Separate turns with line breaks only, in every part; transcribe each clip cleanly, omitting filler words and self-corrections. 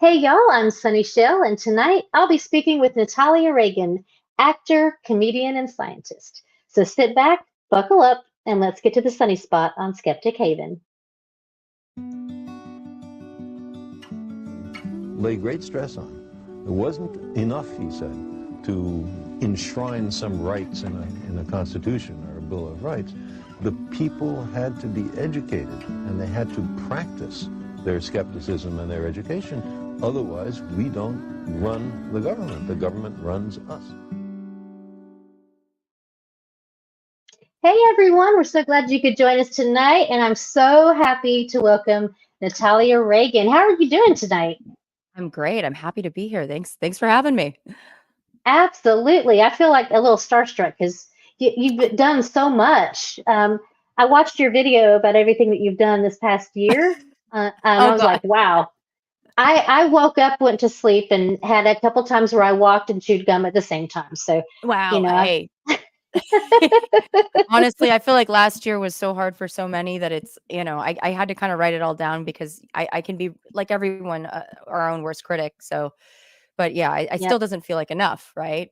Hey y'all, I'm Sunny Shell, and tonight I'll be speaking with Natalia Reagan, actor, comedian, and scientist. So sit back, buckle up, and let's get to the sunny spot on Skeptic Haven.
Lay great stress on. It wasn't enough, he said, to enshrine some rights in a constitution or a Bill of Rights. The people had to be educated, and they had to practice their skepticism and their education. Otherwise, we don't run the government. The government runs us.
Hey everyone, we're so glad you could join us tonight, and I'm so happy to welcome Natalia Reagan. How are you doing tonight?
I'm great. I'm happy to be here. Thanks for having me.
Absolutely. I feel like a little starstruck because you've done so much. I watched your video about everything that you've done this past year. I was
God.
like, wow. I woke up, went to sleep, and had a couple times where I walked and chewed gum at the same time. So,
Wow.
I,
Hey. Honestly, I feel like last year was so hard for so many that it's, I had to kind of write it all down because I can be like everyone, our own worst critic. So, but yeah, I
yep.
still doesn't feel like enough, right?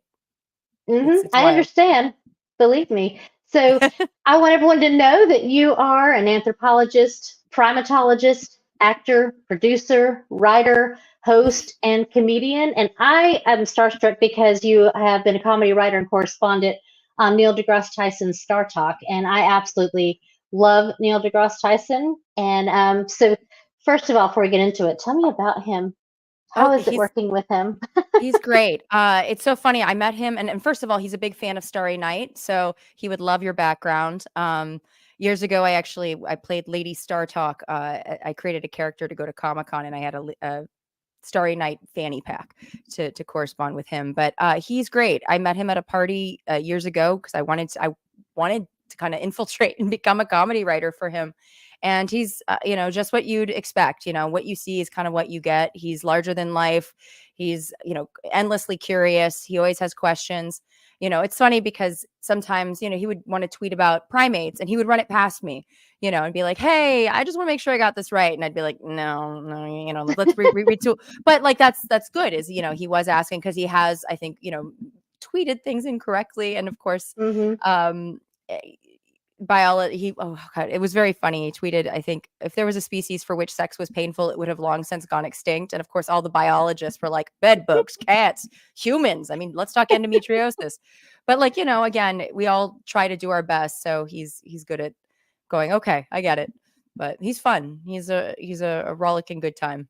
It's
I
wild.
understand. Believe me. So I want everyone to know that you are an anthropologist, primatologist, actor, producer, writer, host, and comedian. And I am starstruck because you have been a comedy writer and correspondent on Neil deGrasse Tyson's StarTalk. And I absolutely love Neil deGrasse Tyson. And so, first of all, before we get into it, tell me about him. How
Oh,
is it working with him?
he's great. It's so funny. I met him, and first of all, he's a big fan of Starry Night, so he would love your background. Years ago, I played Lady StarTalk. I created a character to go to Comic-Con, and I had a Starry Night fanny pack to correspond with him. But he's great. I met him at a party years ago because I wanted to kind of infiltrate and become a comedy writer for him. And he's, just what you'd expect. What you see is kind of what you get. He's larger than life. He's, endlessly curious. He always has questions. It's funny because sometimes, he would want to tweet about primates and he would run it past me, and be like, hey, I just want to make sure I got this right. And I'd be like, no, let's read to. But like, that's good is, he was asking because he has, I think, tweeted things incorrectly. And of course, um, biology oh god, it was very funny. He tweeted, I think, if there was a species for which sex was painful, it would have long since gone extinct. And of course, all the biologists were like, bed bugs, cats, humans. I mean, let's talk endometriosis. But like, again, we all try to do our best. So he's good at going, okay, I get it. But he's fun. He's a rollicking good time.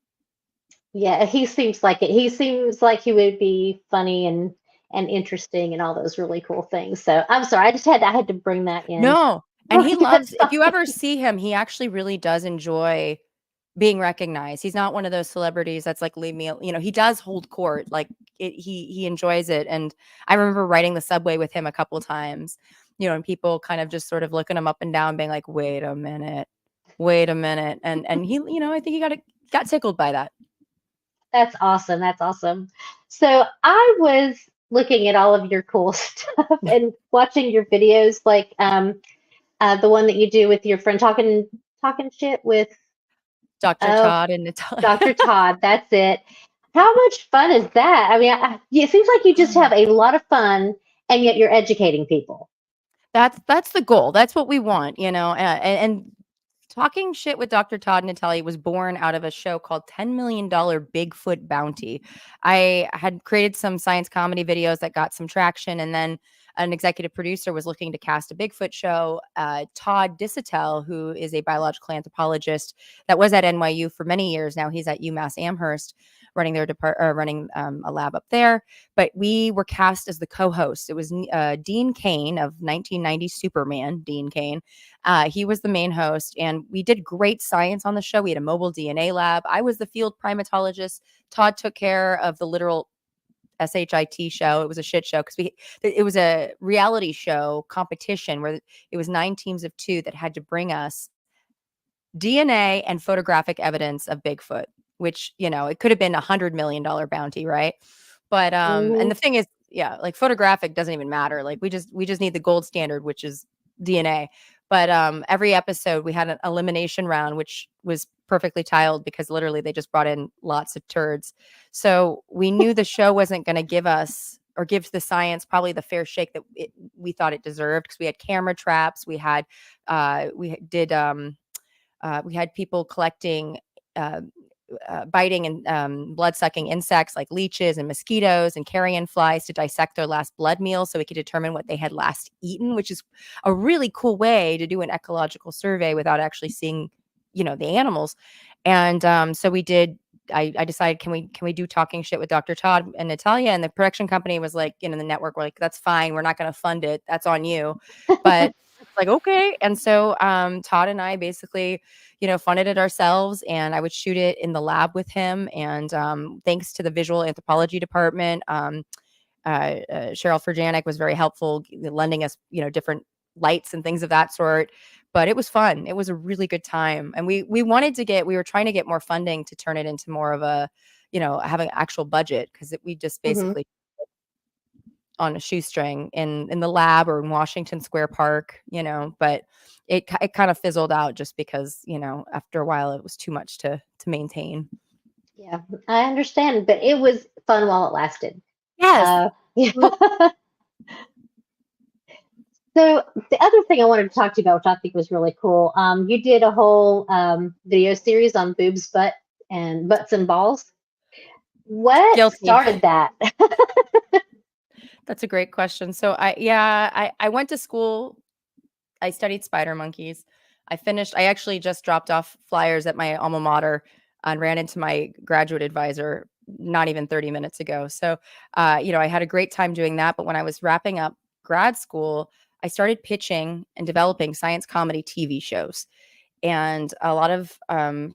Yeah, he seems like it. He seems like he would be funny and interesting and all those really cool things. So I'm sorry, I had to bring that in.
No. And he
That's
loves, if you ever see him, he actually really does enjoy being recognized. He's not one of those celebrities that's like, leave me, he does hold court. Like he enjoys it. And I remember riding the subway with him a couple times, and people kind of just sort of looking him up and down, being like, wait a minute. And he, I think he got tickled by that.
That's awesome. That's awesome. So I was looking at all of your cool stuff and watching your videos, like the one that you do with your friend talking shit with
Dr.
oh
Todd and Natalia.
Dr. Todd. That's it. How much fun is that? I mean, it seems like you just have a lot of fun, and yet you're educating people.
That's the goal. That's what we want, and talking shit with Dr. Todd and Natalia was born out of a show called $10 million Bigfoot Bounty. I had created some science comedy videos that got some traction, and then an executive producer was looking to cast a Bigfoot show. Todd Disotell, who is a biological anthropologist that was at NYU for many years now, he's at UMass Amherst, running a lab up there. But we were cast as the co-host. It was Dean Cain of 1990 Superman. Dean Cain. He was the main host, and we did great science on the show. We had a mobile DNA lab. I was the field primatologist. Todd took care of the literal SHIT show. It was a shit show because it was a reality show competition where it was 9 teams of 2 that had to bring us DNA and photographic evidence of Bigfoot, which, it could have been $100 million bounty, right? But and the thing is, yeah, like photographic doesn't even matter. Like we just need the gold standard, which is DNA. But every episode we had an elimination round, which was perfectly tiled because literally they just brought in lots of turds. So we knew the show wasn't going to give us or give the science probably the fair shake that we thought it deserved, because we had camera traps, we had we had people collecting uh, biting and blood-sucking insects like leeches and mosquitoes and carrion flies to dissect their last blood meal so we could determine what they had last eaten, which is a really cool way to do an ecological survey without actually seeing, the animals. And so we did. I decided, can we do talking shit with Dr. Todd and Natalia? And the production company was like, the network were like, that's fine. We're not going to fund it. That's on you. But like, okay. And so Todd and I basically, funded it ourselves, and I would shoot it in the lab with him. And thanks to the visual anthropology department, Cheryl Furjanic was very helpful, lending us, different lights and things of that sort. But it was fun. It was a really good time. And we were trying to get more funding to turn it into more of a, having an actual budget, because we just basically on a shoestring in the lab or in Washington Square Park, but it kind of fizzled out just because, after a while it was too much to maintain.
Yeah, I understand, but it was fun while it lasted.
Yes.
Yeah. So the other thing I wanted to talk to you about, which I think was really cool, you did a whole video series on boobs, butts and balls. What
Guilty.
started that?
That's a great question. So I went to school. I studied spider monkeys. I actually just dropped off flyers at my alma mater and ran into my graduate advisor not even 30 minutes ago. So, I had a great time doing that. But when I was wrapping up grad school, I started pitching and developing science comedy TV shows. And a lot of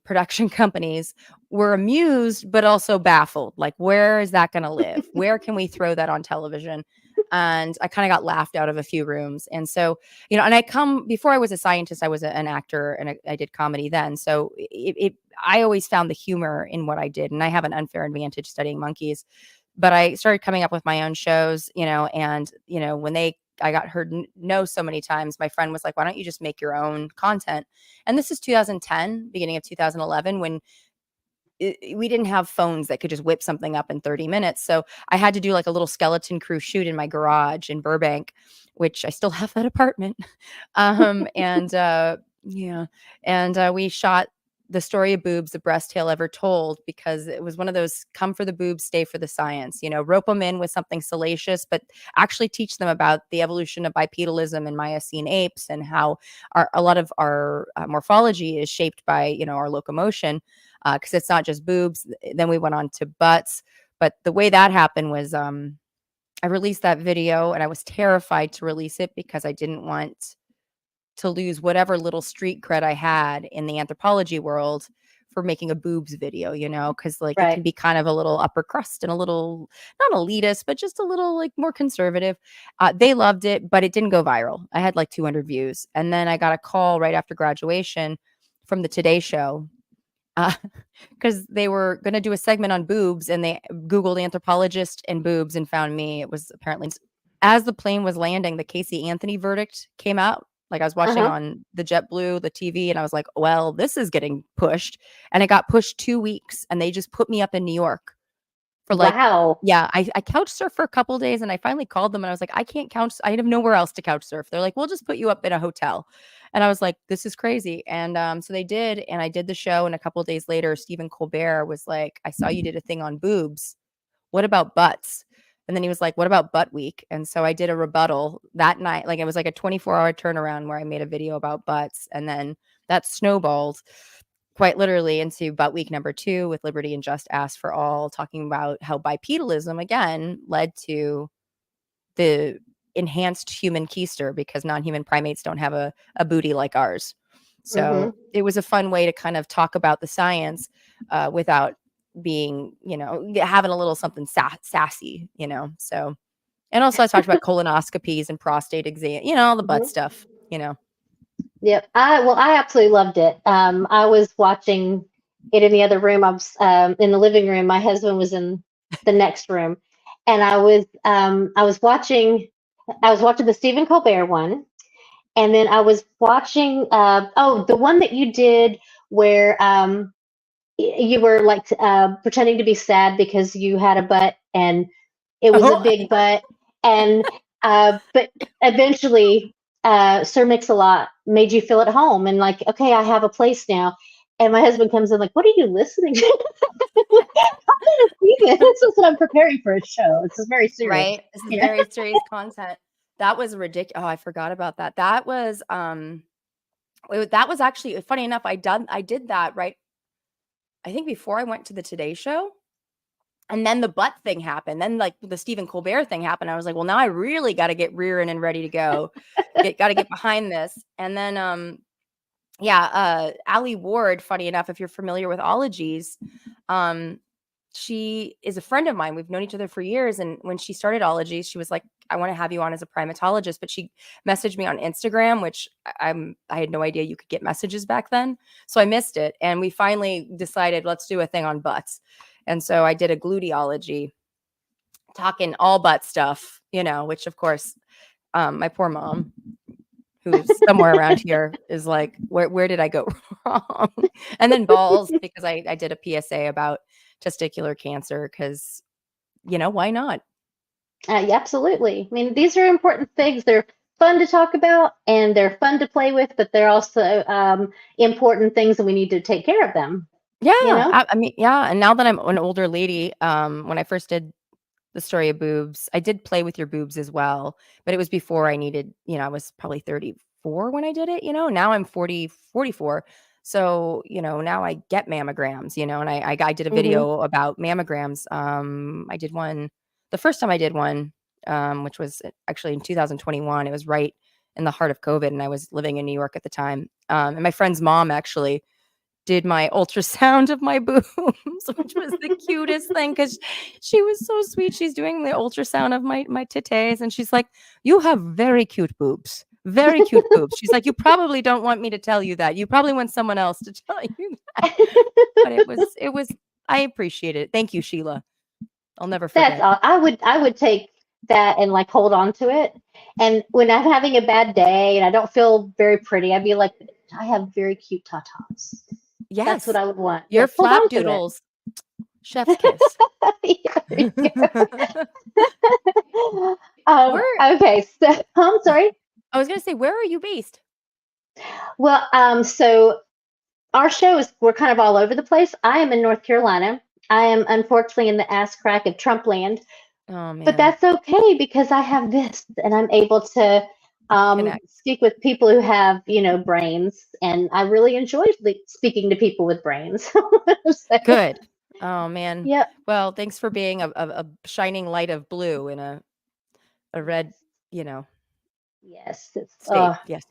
production companies were amused, but also baffled. Like, where is that going to live? Where can we throw that on television? And I kind of got laughed out of a few rooms. And so, and before I was a scientist, I was an actor, and I did comedy then. So I always found the humor in what I did. And I have an unfair advantage studying monkeys. But I started coming up with my own shows, and, when I got heard no so many times, my friend was like, why don't you just make your own content? And this is 2010, beginning of 2011, when we didn't have phones that could just whip something up in 30 minutes. So I had to do like a little skeleton crew shoot in my garage in Burbank, which I still have that apartment. We shot the story of boobs, the best tale ever told, because it was one of those come for the boobs, stay for the science, rope them in with something salacious, but actually teach them about the evolution of bipedalism and Miocene apes, and how a lot of our morphology is shaped by, our locomotion, because it's not just boobs. Then we went on to butts. But the way that happened was I released that video, and I was terrified to release it because I didn't want to lose whatever little street cred I had in the anthropology world for making a boobs video, because it can be kind of a little upper crust and a little, not elitist, but just a little like more conservative. They loved it, but it didn't go viral. I had like 200 views. And then I got a call right after graduation from the Today Show, because they were going to do a segment on boobs, and they Googled anthropologist and boobs and found me. It was apparently, as the plane was landing, the Casey Anthony verdict came out. Like, I was watching on the JetBlue, the TV, and I was like, well, this is getting pushed. And it got pushed 2 weeks, and they just put me up in New York for like,
wow.
Yeah, I couch surfed for a couple days, and I finally called them, and I was like, I have nowhere else to couch surf. They're like, we'll just put you up in a hotel. And I was like, this is crazy. And so they did, and I did the show. And a couple of days later, Stephen Colbert was like, I saw you did a thing on boobs. What about butts? And then he was like, what about butt week? And so I did a rebuttal that night. Like, it was like a 24-hour turnaround where I made a video about butts. And then that snowballed quite literally into butt week number 2 with Liberty and Just Ask for All, talking about how bipedalism, again, led to the enhanced human keister, because non-human primates don't have a booty like ours. So it was a fun way to kind of talk about the science without being, having a little something sassy, so. And also I talked about colonoscopies and prostate exam, all the butt stuff,
Yep. I absolutely loved it. I was watching it in the other room. I was in the living room. My husband was in the next room, and I was watching the Stephen Colbert one, And then I was watching, the one that you did where you were like pretending to be sad because you had a butt and it was a
Oh,
big butt. And, but eventually, Sir Mix-a-Lot made you feel at home and like, okay, I have a place now. And my husband comes in like, what are you listening to? This is what I'm preparing for a show. This is very serious.
right. This is
Yeah.
very serious content. That was ridiculous. Oh, I forgot about that. That was that was actually funny enough. I did that right. I think before I went to the Today Show. And then the butt thing happened. Then like the Stephen Colbert thing happened. I was like, well, now I really got to get rearing and ready to go. Got to get behind this. And then Allie Ward, funny enough, if you're familiar with ologies, she is a friend of mine. We've known each other for years. And when she started ologies, she was like, I want to have you on as a primatologist. But she messaged me on Instagram, which I had no idea you could get messages back then. So I missed it. And we finally decided, let's do a thing on butts. And so I did a gluteology, talking all butt stuff, which of course, my poor mom, who's somewhere around here, is like, where did I go wrong? And then balls, because I did a PSA about testicular cancer, because, why not?
Yeah, absolutely. I mean, these are important things. They're fun to talk about and they're fun to play with, but they're also important things and we need to take care of them.
Yeah. I mean, yeah. And now that I'm an older lady, when I first did the story of boobs, I did play with your boobs as well, but it was before I needed, I was probably 34 when I did it, now I'm 44. So, now I get mammograms, and I did a video about mammograms. I did one, the first time I did one, which was actually in 2021. It was right in the heart of COVID. And I was living in New York at the time. And my friend's mom actually did my ultrasound of my boobs, which was the cutest thing because she was so sweet. She's doing the ultrasound of my titties, and she's like, "You have very cute boobs, very cute boobs." She's like, "You probably don't want me to tell you that. You probably want someone else to tell you that." But it was. I appreciate it. Thank you, Sheila. I'll never forget.
That's all. I would take that and like hold on to it. And when I'm having a bad day and I don't feel very pretty, I'd be like, I have very cute tatas.
Yes,
that's what I would want.
Your flap doodles, chef's kiss.
Okay, so I'm sorry.
I was gonna say, where are you based?
Well, so our we're kind of all over the place. I am in North Carolina. I am unfortunately in the ass crack of Trump land.
Oh man.
But that's okay because I have this and I'm able to speak with people who have, brains. And I really enjoy speaking to people with brains. So,
good. Oh man.
Yep.
Well, thanks for being a shining light of blue in a red,
Yes.
state. Yes.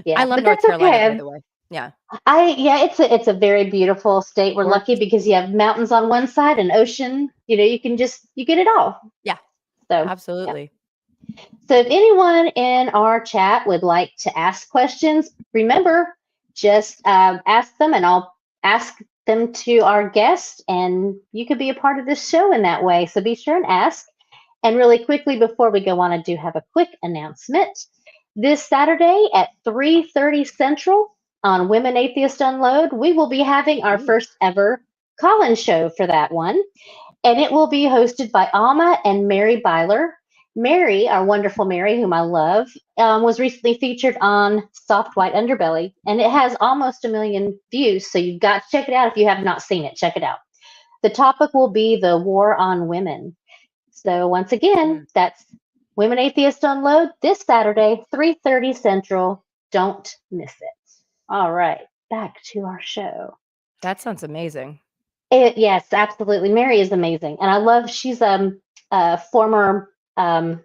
Yeah.
I love
but
North
that's
Carolina,
okay.
by the way. Yeah.
It's a very beautiful state. We're lucky because you have mountains on one side and ocean. You get it all.
Yeah.
So
absolutely.
Yeah. So if anyone in our chat would like to ask questions, remember, just ask them and I'll ask them to our guest and you could be a part of this show in that way. So be sure and ask. And really quickly before we go on, I do have a quick announcement. This Saturday at 3:30 Central on Women Atheist Unload, we will be having our first ever call-in show for that one. And it will be hosted by Alma and Mary Byler. Mary, our wonderful Mary, whom I love, was recently featured on Soft White Underbelly, and it has almost 1 million views. So you've got to check it out if you have not seen it. Check it out. The topic will be the war on women. So once again, that's Women Atheist Unload this Saturday, 3:30 Central. Don't miss it. All right, back to our show.
That sounds amazing.
Yes, absolutely. Mary is amazing, and I love. She's a former. The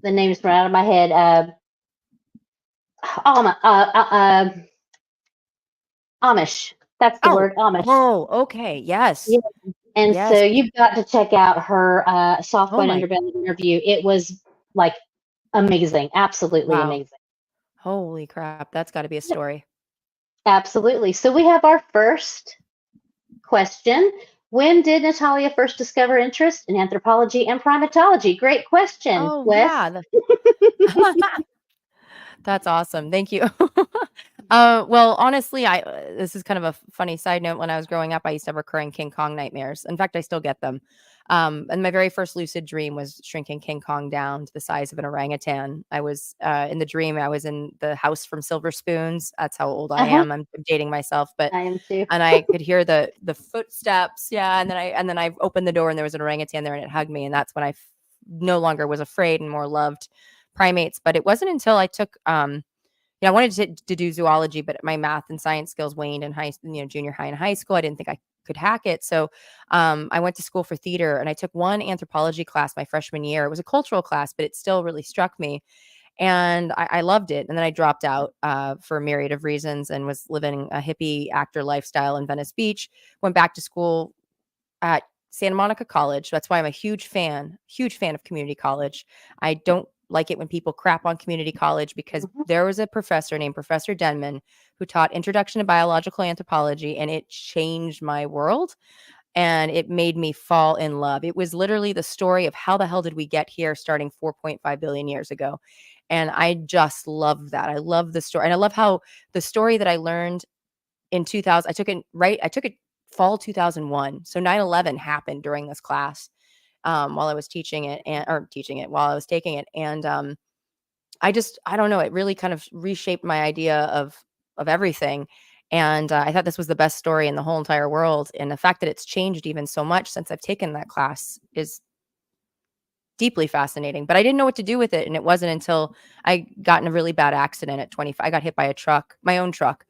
name's right out of my head. Amish. That's the word, Amish.
Oh, okay. Yes.
Yeah. And so you've got to check out her Soft White Underbelly interview. It was like amazing, absolutely amazing.
Holy crap, that's got to be a story.
Absolutely. So we have our first question. When did Natalia first discover interest in anthropology and primatology? Great question, Wes.
Yeah. That's awesome. Thank you. Well, honestly, this is kind of a funny side note. When I was growing up, I used to have recurring King Kong nightmares. In fact, I still get them. And my very first lucid dream was shrinking King Kong down to the size of an orangutan. I was in the dream. I was in the house from Silver Spoons. That's how old I
Uh-huh.
am. I'm dating myself, but
I am too.
and I could hear the footsteps. Yeah, and then I opened the door and there was an orangutan there and it hugged me, and that's when I no longer was afraid and more loved primates. But it wasn't until I took I wanted to do zoology, but my math and science skills waned in junior high and high school. I didn't think I could hack it. So I went to school for theater and I took one anthropology class my freshman year. It was a cultural class, but it still really struck me. And I loved it. And then I dropped out for a myriad of reasons and was living a hippie actor lifestyle in Venice Beach. Went back to school at Santa Monica College. That's why I'm a huge fan of community college. I don't like it when people crap on community college because
Mhm.
there was a professor named Professor Denman who taught Introduction to Biological Anthropology, and it changed my world and it made me fall in love. It was literally the story of how the hell did we get here starting 4.5 billion years ago. And I just love that. I love the story. And I love how the story that I learned in 2000, I took it fall 2001. So 9/11 happened during this class while I was teaching it while I was taking it. And I don't know, it really kind of reshaped my idea of everything. And I thought this was the best story in the whole entire world. And the fact that it's changed even so much since I've taken that class is deeply fascinating. But I didn't know what to do with it. And it wasn't until I got in a really bad accident at 25. I got hit by a truck, my own truck.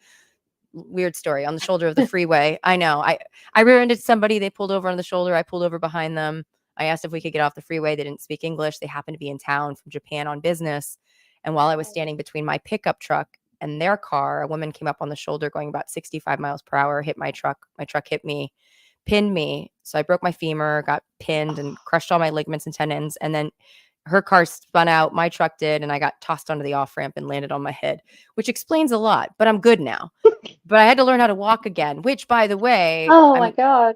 Weird story, on the shoulder of the freeway. I know. I ran into somebody. They pulled over on the shoulder. I pulled over behind them. I asked if we could get off the freeway. They didn't speak English. They happened to be in town from Japan on business. And while I was standing between my pickup truck and their car, a woman came up on the shoulder going about 65 miles per hour, hit my truck. My truck hit me, pinned me. So I broke my femur, got pinned and crushed all my ligaments and tendons. And then her car spun out, my truck did, and I got tossed onto the off ramp and landed on my head, which explains a lot, but I'm good now. But I had to learn how to walk again, which, by the way,
Oh my God.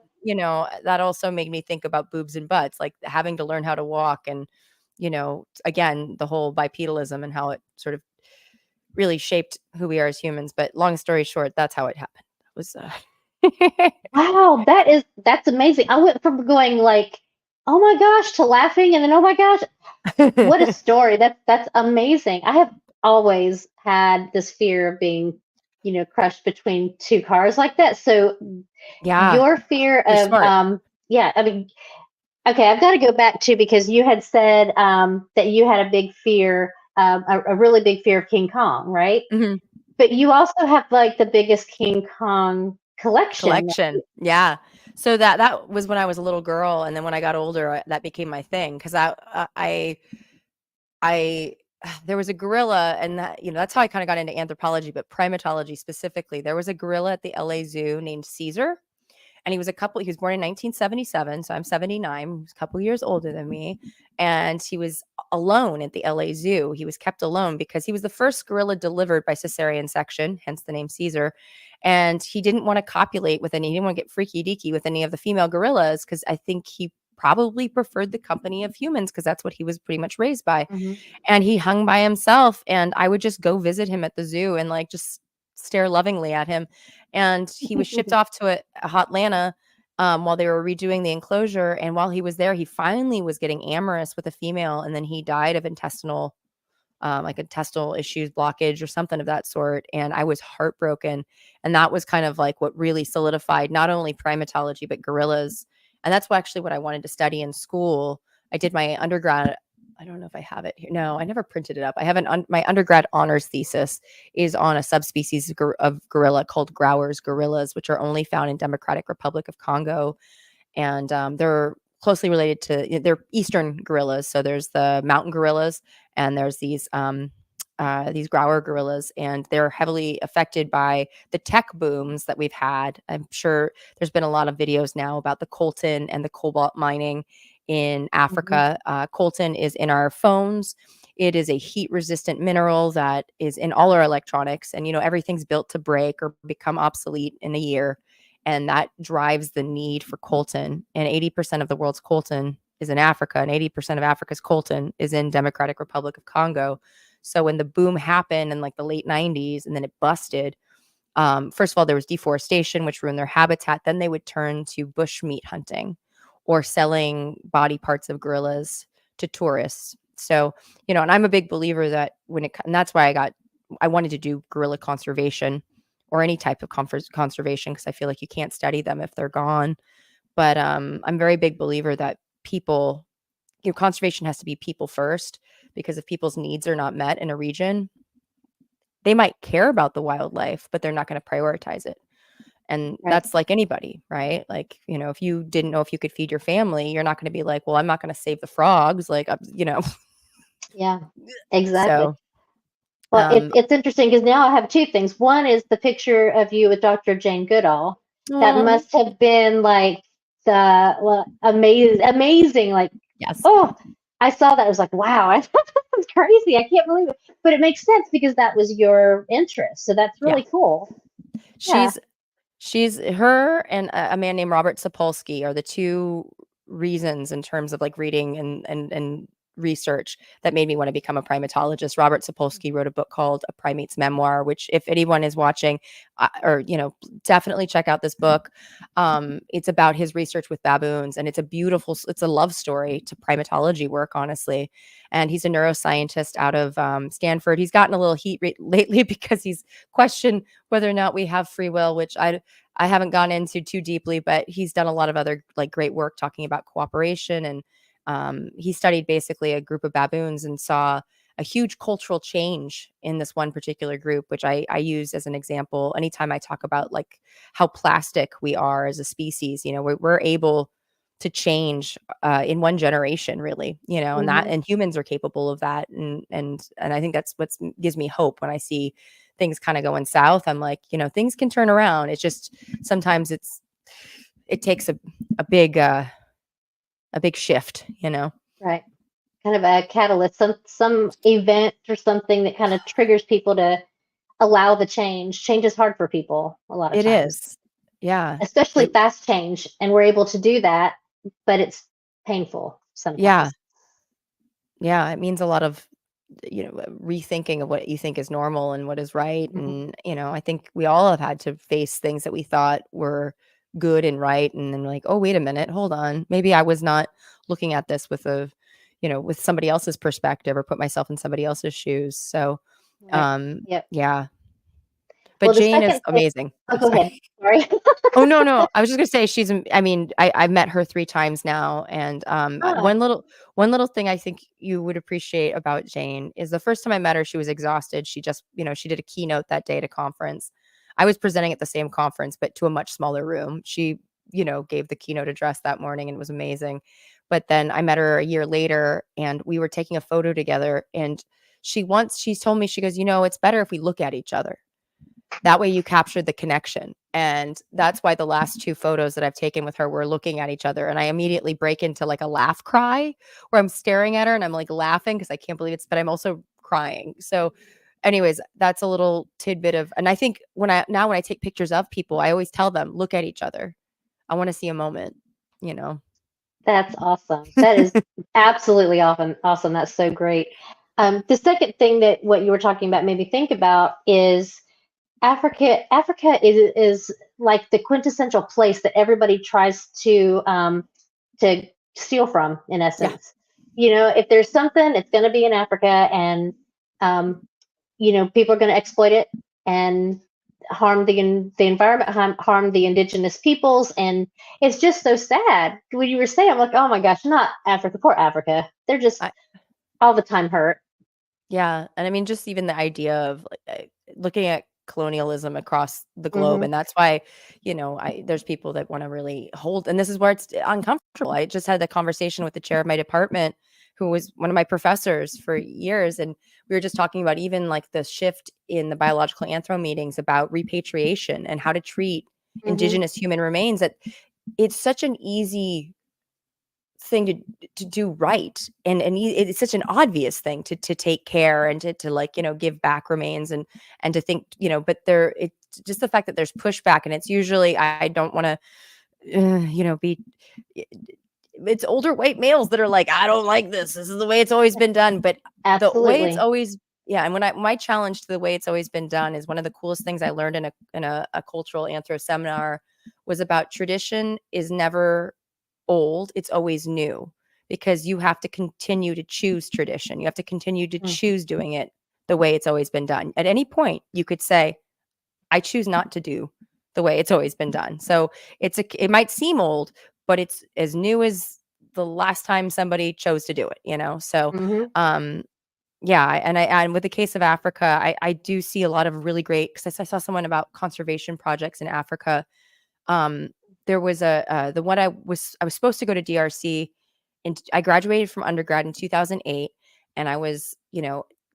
that also made me think about boobs and butts, like having to learn how to walk and, again, the whole bipedalism and how it sort of really shaped who we are as humans. But long story short, that's how it happened. It was,
Wow, that's amazing. I went from going like, oh my gosh, to laughing and then oh my gosh, what a story. That's amazing. I have always had this fear of being, crushed between two cars like that. So
yeah,
your fear
you're
of
smart.
yeah, I mean, okay, I've got to go back to because you had said that you had a big fear, a really big fear of King Kong, right?
Mhm.
But you also have like the biggest King Kong collection.
Collection. Yeah. So that was when I was a little girl, and then when I got older, that became my thing because I there was a gorilla, and that's how I kind of got into anthropology, but primatology specifically. There was a gorilla at the LA Zoo named Caesar, and he was born in 1977, so I'm 79. He's a couple years older than me, and he was alone at the LA Zoo. He was kept alone because he was the first gorilla delivered by cesarean section, hence the name Caesar. And he didn't want to copulate with any, he didn't want to get freaky deaky with any of the female gorillas because I think he probably preferred the company of humans because that's what he was pretty much raised by.
Mhm.
And he hung by himself, and I would just go visit him at the zoo and like just stare lovingly at him. And he was shipped off to a Hotlanta while they were redoing the enclosure. And while he was there, he finally was getting amorous with a female, and then he died of intestinal issues, blockage or something of that sort. And I was heartbroken. And that was kind of like what really solidified not only primatology, but gorillas. And that's actually what I wanted to study in school. I did my undergrad. I don't know if I have it here. No, I never printed it up. I have my undergrad honors thesis is on a subspecies of gorilla called Grauer's gorillas, which are only found in Democratic Republic of Congo. And they're closely related to they're eastern gorillas. So there's the mountain gorillas, and there's these Grauer gorillas, and they're heavily affected by the tech booms that we've had. I'm sure there's been a lot of videos now about the coltan and the cobalt mining in
Mhm.
Africa. Coltan is in our phones. It is a heat resistant mineral that is in all our electronics, and everything's built to break or become obsolete in a year. And that drives the need for coltan. And 80% of the world's coltan is in Africa, and 80% of Africa's coltan is in Democratic Republic of Congo. So when the boom happened in like the late 90s and then it busted, first of all, there was deforestation, which ruined their habitat. Then they would turn to bush meat hunting or selling body parts of gorillas to tourists. So, and I'm a big believer that and that's why I wanted to do gorilla conservation or any type of conservation, because I feel like you can't study them if they're gone. But I'm a very big believer that people, conservation has to be people first, because if people's needs are not met in a region, they might care about the wildlife, but they're not going to prioritize it. And that's like anybody, right? Like, if you didn't know if you could feed your family, you're not going to be like, well, I'm not going to save the frogs. Like,
Yeah, exactly.
So,
well, it's interesting because now I have two things. One is the picture of you with Dr. Jane Goodall. That must have been like amazing. Like,
yes.
Oh, I saw that. I was like, wow, I thought that was crazy. I can't believe it. But it makes sense because that was your interest. So that's really cool.
She's her and a man named Robert Sapolsky are the two reasons in terms of like reading and research that made me want to become a primatologist. Robert Sapolsky wrote a book called A Primate's Memoir, which if anyone is watching or, definitely check out this book. It's about his research with baboons, and it's a love story to primatology work, honestly. And he's a neuroscientist out of Stanford. He's gotten a little heat lately because he's questioned whether or not we have free will, which I haven't gone into too deeply, but he's done a lot of other like great work talking about cooperation. And he studied basically a group of baboons and saw a huge cultural change in this one particular group, which I use as an example anytime I talk about like how plastic we are as a species. We're able to change in one generation, really, and humans are capable of that. And I think that's what gives me hope when I see things kind of going south. I'm like, things can turn around. It's just sometimes it takes a big shift,
Right. Kind of a catalyst, some event or something that kind of triggers people to allow the change. Change is hard for people a lot of times.
It is. Yeah.
Especially fast change. And we're able to do that, but it's painful sometimes.
Yeah. It means a lot of, rethinking of what you think is normal and what is right. And, I think we all have had to face things that we thought were good and right. And then like, oh, wait a minute, hold on. Maybe I was not looking at this with with somebody else's perspective or put myself in somebody else's shoes. So, yeah. But Jane is amazing.
Oh, go ahead. Sorry.
Oh, no. I was just gonna say I've met her 3 times now. And one little thing I think you would appreciate about Jane is the first time I met her, she was exhausted. She just, she did a keynote that day at a conference. I was presenting at the same conference, but to a much smaller room. She, gave the keynote address that morning, and it was amazing. But then I met her a year later, and we were taking a photo together. And she's told me, she goes, it's better if we look at each other. That way you captured the connection. And that's why the last 2 photos that I've taken with her, we're looking at each other. And I immediately break into like a laugh cry where I'm staring at her and I'm like laughing because I can't believe but I'm also crying. So anyways, that's a little tidbit and I think when I take pictures of people, I always tell them, look at each other. I want to see a moment,
That's awesome. That is absolutely awesome. That's so great. The second thing that what you were talking about made me think about is Africa is like the quintessential place that everybody tries to steal from, in essence. Yeah. If there's something, it's going to be in Africa, and people are going to exploit it and harm the environment, harm the indigenous peoples, and it's just so sad. When you were saying, I'm like, oh my gosh, not Africa, poor Africa. They're just all the time hurt.
Yeah, and I mean, just even the idea of looking at colonialism across the globe. And that's why, there's people that want to really hold, and this is where it's uncomfortable. I just had the conversation with the chair of my department, who was one of my professors for years. And we were just talking about even like the shift in the biological anthro meetings about repatriation and how to treat indigenous human remains, that it's such an easy thing to do right, and it's such an obvious thing to take care and to like give back remains and to think but it's just the fact that there's pushback, and it's usually I don't want to be it's older white males that are like, I don't like this is the way it's always been done. But
Absolutely.
the way it's always Yeah, and my challenge to the way it's always been done is one of the coolest things I learned in a cultural anthro seminar was about tradition is never old, it's always new, because you have to continue to choose tradition. You have to continue to choose doing it the way it's always been done. At any point, you could say, I choose not to do the way it's always been done. So it might seem old, but it's as new as the last time somebody chose to do it, you know? So,
Mm-hmm.
um, yeah, and with the case of Africa, I do see a lot of really great, because I saw someone about conservation projects in Africa. Um, there was the one I was supposed to go to DRC, and I graduated from undergrad in 2008, and I was,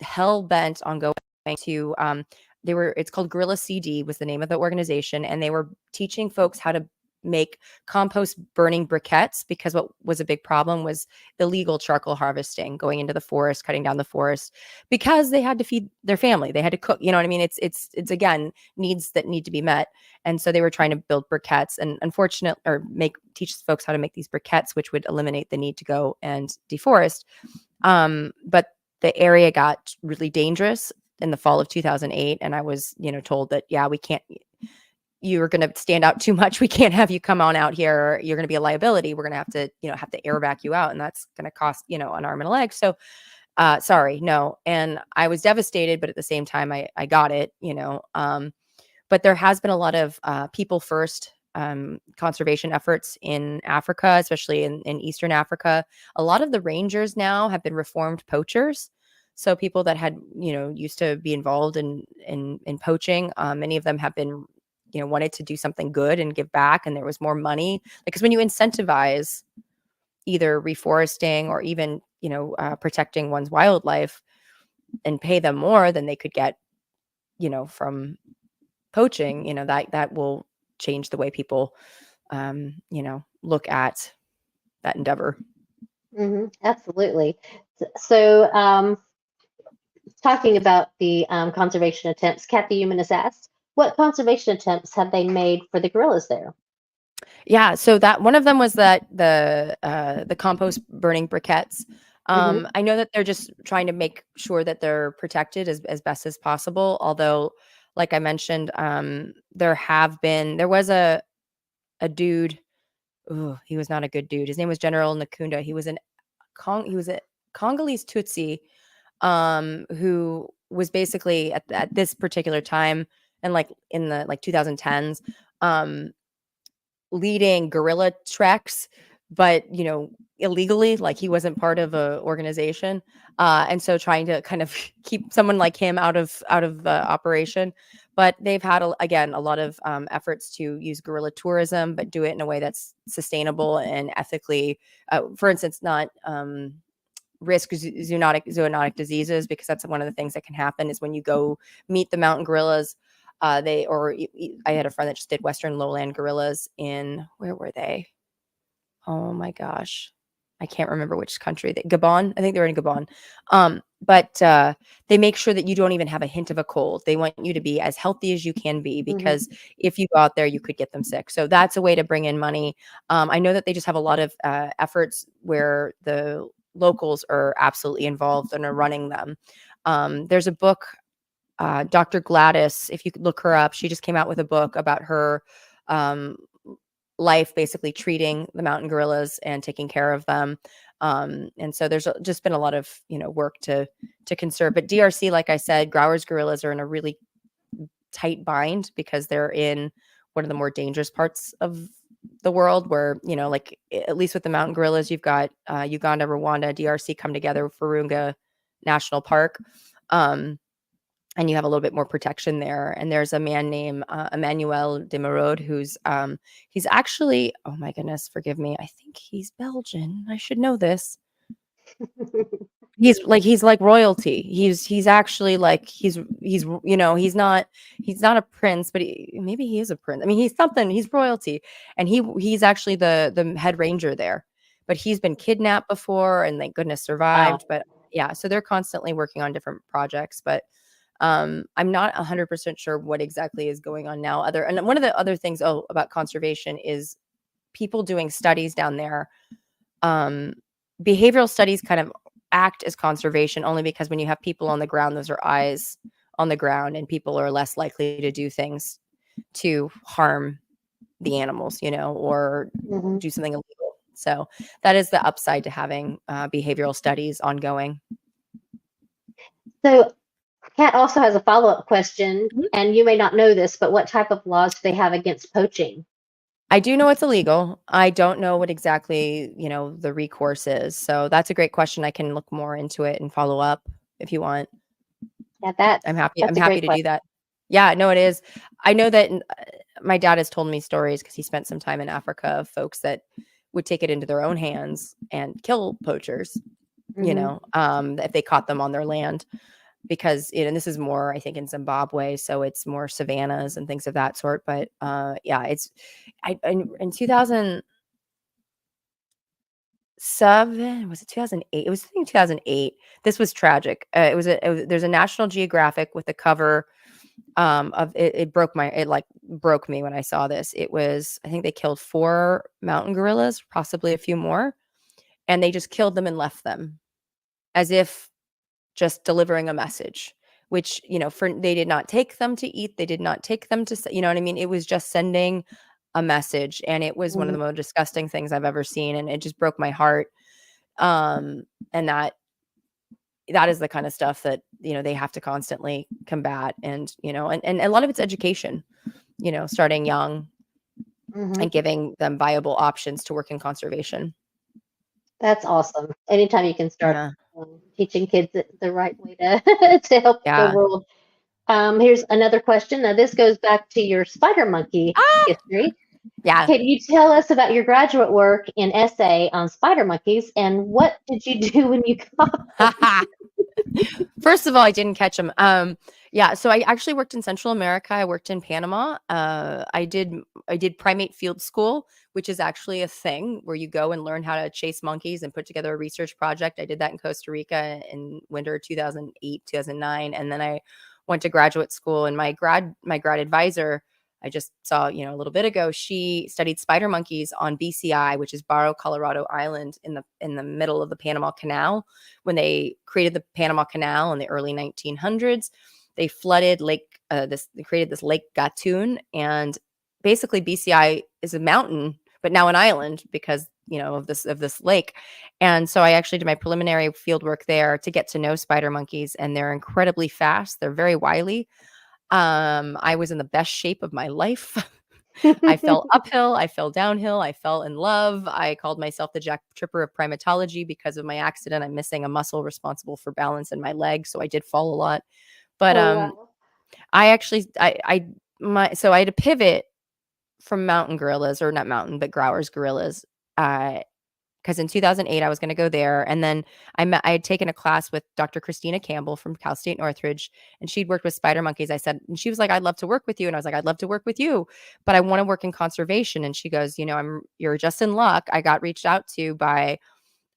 hell bent on going to it's called Gorilla CD was the name of the organization, and they were teaching folks how to make compost burning briquettes, because what was a big problem was illegal charcoal harvesting, going into the forest, cutting down the forest, because they had to feed their family, they had to cook, you know what I mean? It's again, needs that need to be met. And so they were trying to build briquettes, and teach folks how to make these briquettes, which would eliminate the need to go and deforest. But the area got really dangerous in the fall of 2008, and I was, told that, yeah, we can't, you're going to stand out too much. We can't have you come on out here. You're going to be a liability. We're going to have to air vac you out, and that's going to cost, an arm and a leg. So, sorry, no. And I was devastated, but at the same time, I got it, but there has been a lot of people first conservation efforts in Africa, especially in Eastern Africa. A lot of the rangers now have been reformed poachers. So people that had, used to be involved in poaching, many of them have been, wanted to do something good and give back. And there was more money, because when you incentivize either reforesting or even, protecting one's wildlife and pay them more than they could get, from poaching, that will change the way people, look at that endeavor.
Mm-hmm. Absolutely. So, talking about the conservation attempts, Kathy Human has asked, what conservation attempts have they made for the gorillas there?
Yeah, so that one of them was that the compost burning briquettes.
Mm-hmm.
I know that they're just trying to make sure that they're protected as best as possible. Although, like I mentioned, there was a dude. Ooh, he was not a good dude. His name was General Nakunda. He was a Congolese Tutsi, who was basically at this particular time, and like in the 2010s, leading guerrilla treks, but illegally, like he wasn't part of a organization, and so trying to kind of keep someone like him out of operation. But they've had again a lot of efforts to use guerrilla tourism, but do it in a way that's sustainable and ethically, for instance, not risk zoonotic diseases, because that's one of the things that can happen is when you go meet the mountain gorillas. I had a friend that just did Western lowland gorillas in, where were they? Oh my gosh, I can't remember which country. Gabon, I think they were in Gabon. But they make sure that you don't even have a hint of a cold. They want you to be as healthy as you can be, because if you go out there, you could get them sick. So that's a way to bring in money. I know that they just have a lot of efforts where the locals are absolutely involved and are running them. There's a book, Dr. Gladys, if you could look her up, she just came out with a book about her life, basically treating the mountain gorillas and taking care of them. And so there's just been a lot of, work to conserve. But DRC, like I said, Grauer's gorillas are in a really tight bind, because they're in one of the more dangerous parts of the world, where, like at least with the mountain gorillas, you've got Uganda, Rwanda, DRC come together, Virunga National Park. And you have a little bit more protection there. And there's a man named Emmanuel de Merode, who's he's actually, oh my goodness, forgive me, I think he's Belgian. I should know this. He's like royalty. He's actually like he's not a prince, but maybe he is a prince. I mean, he's something. He's royalty, and he's actually the head ranger there. But he's been kidnapped before, and thank goodness survived.
Wow.
But yeah, so they're constantly working on different projects. But I'm not 100% sure what exactly is going on now. And one of the other things about conservation is people doing studies down there. Behavioral studies kind of act as conservation only because when you have people on the ground, those are eyes on the ground, and people are less likely to do things to harm the animals, or do something illegal. So that is the upside to having behavioral studies ongoing.
So Kat also has a follow-up question,
Mhm.
and you may not know this, but what type of laws do they have against poaching?
I do know it's illegal. I don't know what exactly, the recourse is. So that's a great question. I can look more into it and follow up if you want.
Yeah,
I'm happy
that's a
to
great
do
question.
that. Yeah, no, it is. I know that my dad has told me stories because he spent some time in Africa of folks that would take it into their own hands and kill poachers, if they caught them on their land. Because and this is more, I think, in Zimbabwe, so it's more savannas and things of that sort. But yeah, it's in 2007, was it 2008? It was, I think, 2008. This was tragic. There's a National Geographic with the cover of it. It broke me when I saw this. It was, I think they killed 4 mountain gorillas, possibly a few more, and they just killed them and left them as if just delivering a message, which, they did not take them to eat. They did not take them to, you know what I mean? It was just sending a message. And it was one of the most disgusting things I've ever seen. And it just broke my heart. And that is the kind of stuff that, they have to constantly combat. And, and a lot of it's education, starting young and giving them viable options to work in conservation.
That's awesome. Anytime you can start
Yeah.
Teaching kids the right way to to help the
Yeah.
world. Here's another question. Now, this goes back to your spider monkey history.
Yeah.
Can you tell us about your graduate work and essay on spider monkeys, and what did you do when you caught them?
First of all, I didn't catch them. Yeah, so I actually worked in Central America. I worked in Panama. I did primate field school, which is actually a thing where you go and learn how to chase monkeys and put together a research project. I did that in Costa Rica in winter 2008, 2009, and then I went to graduate school. And my grad advisor, I just saw, a little bit ago, she studied spider monkeys on BCI, which is Barro, Colorado Island in the middle of the Panama Canal. When they created the Panama Canal in the early 1900s, they flooded they created this Lake Gatun, and basically BCI is a mountain, but now an island because, of this lake. And so I actually did my preliminary field work there to get to know spider monkeys, and they're incredibly fast. They're very wily. I was in the best shape of my life. I fell uphill, I fell downhill, I fell in love. I called myself the Jack Tripper of primatology because of my accident. I'm missing a muscle responsible for balance in my leg, so I did fall a lot. But
Oh, wow.
I actually so I had to pivot from mountain gorillas, or not mountain, but Growers gorillas. Because in 2008 I was going to go there, and then I had taken a class with Dr. Christina Campbell from Cal State Northridge, and she'd worked with spider monkeys. I said, and she was like, "I'd love to work with you," and I was like, "I'd love to work with you, but I want to work in conservation." And she goes, "You're just in luck. I got reached out to by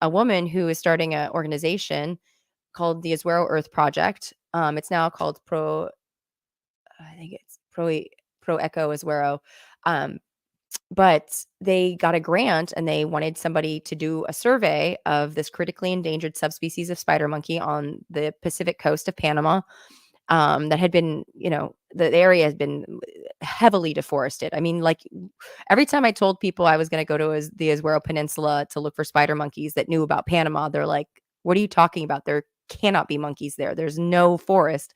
a woman who is starting an organization called the Azuero Earth Project. It's now called I think it's Pro Eco Azuero." But they got a grant, and they wanted somebody to do a survey of this critically endangered subspecies of spider monkey on the Pacific coast of Panama, that had been, the area has been heavily deforested. I mean, like, every time I told people I was going to go to the Azuero Peninsula to look for spider monkeys that knew about Panama, they're like, "What are you talking about? There cannot be monkeys there. There's no forest."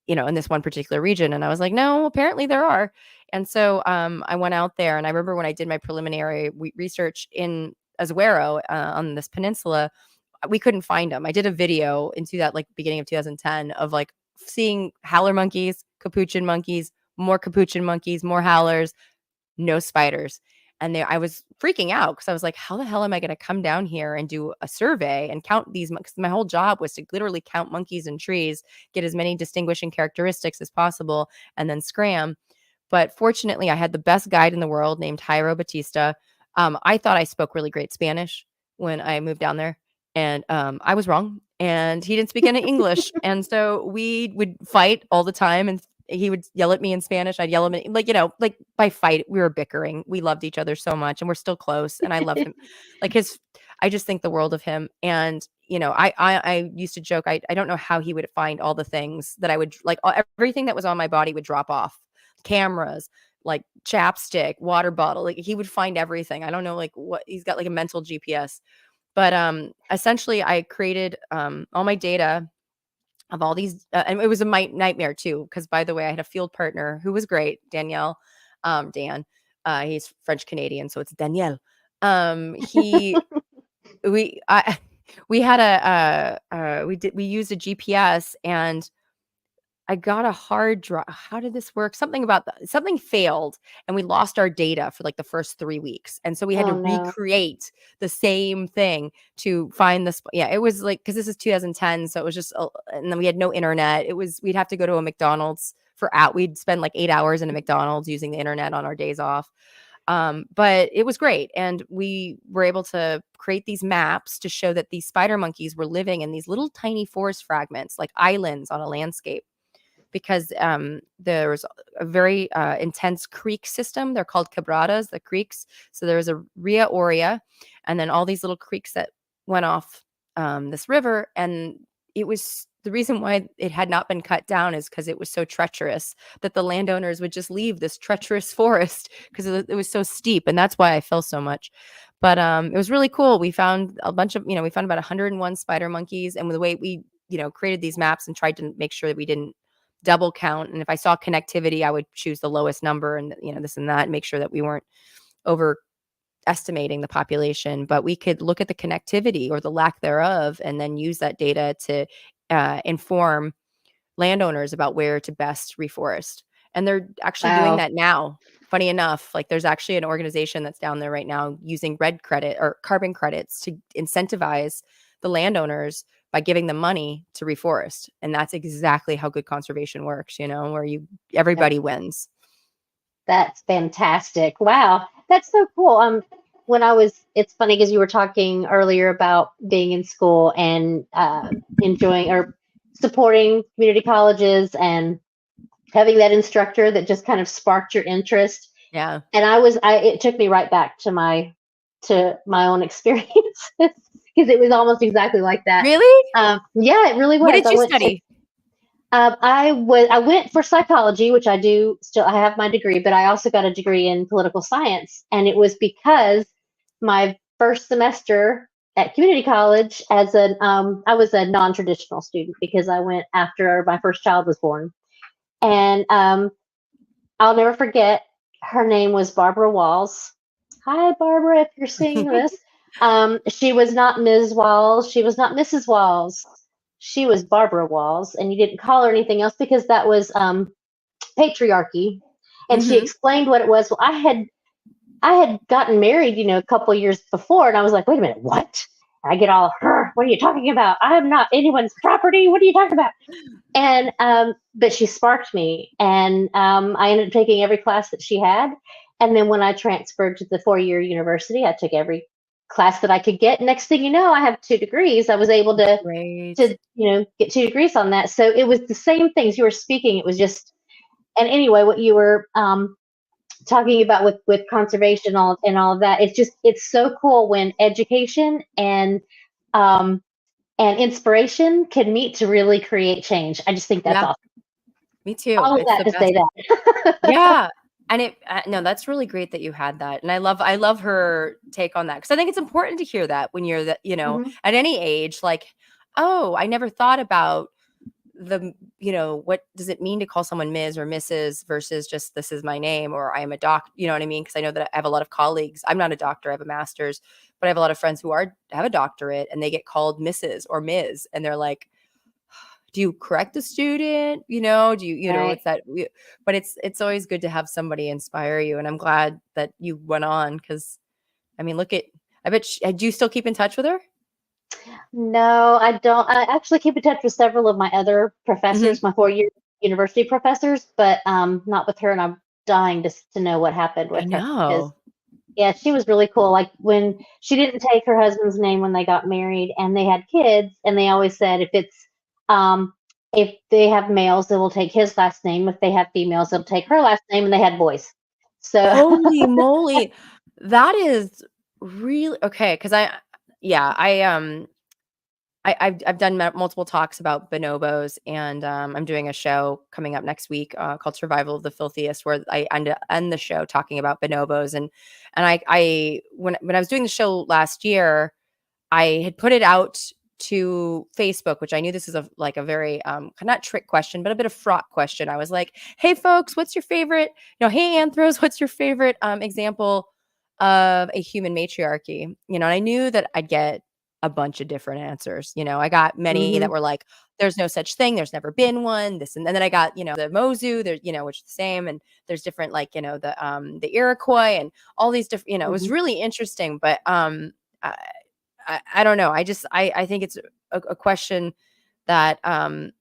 In this one particular region. And I was like, "No, apparently there are." And so I went out there, and I remember when I did my preliminary research in Azuero on this peninsula, we couldn't find them. I did a video into that, like, beginning of 2010, of like seeing howler monkeys, capuchin monkeys, more howlers, no spiders. And I was freaking out because I was like, "How the hell am I going to come down here and do a survey and count these?" Because my whole job was to literally count monkeys in trees, get as many distinguishing characteristics as possible, and then scram. But fortunately, I had the best guide in the world named Jairo Batista. I thought I spoke really great Spanish when I moved down there, and I was wrong. And he didn't speak any English, and so we would fight all the time. And he would yell at me in Spanish. I'd yell at him, like by fight, we were bickering. We loved each other so much, and we're still close. And I loved him. I just think the world of him. And, you know, I used to joke, I don't know how he would find all the things that I would like, everything that was on my body would drop off. Cameras, like chapstick, water bottle, like he would find everything. I don't know, like what he's got, like a mental GPS. But essentially I created all my data of all these, and it was a nightmare too, because by the way, I had a field partner who was great, Danielle, Dan. He's French Canadian, so it's Danielle. He we I we had we used a GPS, and I got a hard drive. How did this work? Something failed, and we lost our data for like the first 3 weeks. And so we had to
Oh no.
recreate the same thing to find this. Yeah, it was like, because this is 2010. So it was just, and then we had no internet. We'd have to go to a McDonald's we'd spend like 8 hours in a McDonald's using the internet on our days off. But it was great. And we were able to create these maps to show that these spider monkeys were living in these little tiny forest fragments, like islands on a landscape. Because there was a very intense creek system. They're called quebradas, the creeks. So there was a Ria Aurea, and then all these little creeks that went off this river. And it was the reason why it had not been cut down is because it was so treacherous that the landowners would just leave this treacherous forest because it was so steep. And that's why I fell so much. But it was really cool. We found a bunch of, we found about 101 spider monkeys. And with the way we, created these maps and tried to make sure that we didn't double count. And if I saw connectivity, I would choose the lowest number and, this and that, and make sure that we weren't overestimating the population. But we could look at the connectivity or the lack thereof, and then use that data to inform landowners about where to best reforest. And they're actually doing that now. Funny enough, like there's actually an organization that's down there right now using red credit or carbon credits to incentivize the landowners by giving them money to reforest. And that's exactly how good conservation works, where everybody wins.
That's fantastic. Wow. That's so cool. It's funny because you were talking earlier about being in school and enjoying or supporting community colleges and having that instructor that just kind of sparked your interest.
Yeah.
And it took me right back to my own experience. Because it was almost exactly like that.
Really?
Yeah, it really was.
What did you study?
I went for psychology, which I do still. I have my degree, but I also got a degree in political science, and it was because my first semester at community college, I was a non-traditional student because I went after my first child was born, and I'll never forget. Her name was Barbara Walls. Hi, Barbara, if you're seeing this. She was not Ms. Walls. She was not Mrs. Walls. She was Barbara Walls, and you didn't call her anything else because that was patriarchy. And she explained what it was. Well, I had gotten married, a couple of years before, and I was like, wait a minute, what? And I get all, what are you talking about? I am not anyone's property. What are you talking about? And but she sparked me, and I ended up taking every class that she had. And then when I transferred to the 4-year university, I took every class that I could get. Next thing you know, I have 2 degrees. I was able to get 2 degrees on that. So it was the same things you were speaking. It was just, and anyway, what you were talking about with conservation and all of that, it's so cool when education and inspiration can meet to really create change. I just think that's awesome.
Me too.
All of that to say that.
Yeah. And no, that's really great that you had that. And I love her take on that. Cause I think it's important to hear that when you're at any age, like, oh, I never thought about what does it mean to call someone Ms. or Mrs. versus just, this is my name, or I am a doc, you know what I mean? Cause I know that I have a lot of colleagues. I'm not a doctor. I have a master's, but I have a lot of friends who have a doctorate, and they get called Mrs. or Ms. And they're like, do you correct the student? Do you,
Right.
it's that, but it's always good to have somebody inspire you. And I'm glad that you went on. Cause I mean, do you still keep in touch with her?
No, I don't. I actually keep in touch with several of my other professors, my 4-year university professors, but not with her. And I'm dying to know what happened with her. Because, yeah, she was really cool. Like when she didn't take her husband's name when they got married, and they had kids, and they always said if they have males, they will take his last name. If they have females, they'll take her last name, and they had boys. So
holy moly, that is really okay. Because I've done multiple talks about bonobos, and I'm doing a show coming up next week called Survival of the Filthiest, where I end the show talking about bonobos. And I when I was doing the show last year, I had put it out to Facebook, which I knew this is a very not trick question, but a bit of fraught question. I was like, "Hey folks, what's your favorite? Hey Anthros, what's your favorite example of a human matriarchy?" And I knew that I'd get a bunch of different answers. I got many that were like, "There's no such thing. There's never been one." This and then I got the Mozu, there which is the same, and there's different the Iroquois and all these different. It was really interesting, but I don't know. I think it's a question that because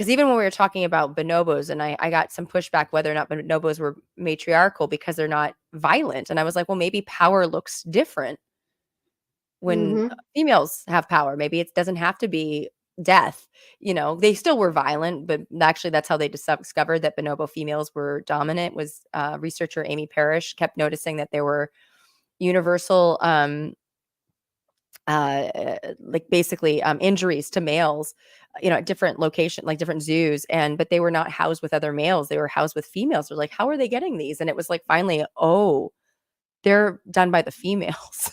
even when we were talking about bonobos, and I got some pushback whether or not bonobos were matriarchal because they're not violent, and I was like, well, maybe power looks different when females have power. Maybe it doesn't have to be death. They still were violent, but actually that's how they discovered that bonobo females were dominant. Was researcher Amy Parrish kept noticing that there were universal basically injuries to males, at different locations, like different zoos, but they were not housed with other males. They were housed with females. They're like, how are they getting these? And it was like, finally, oh, they're done by the females.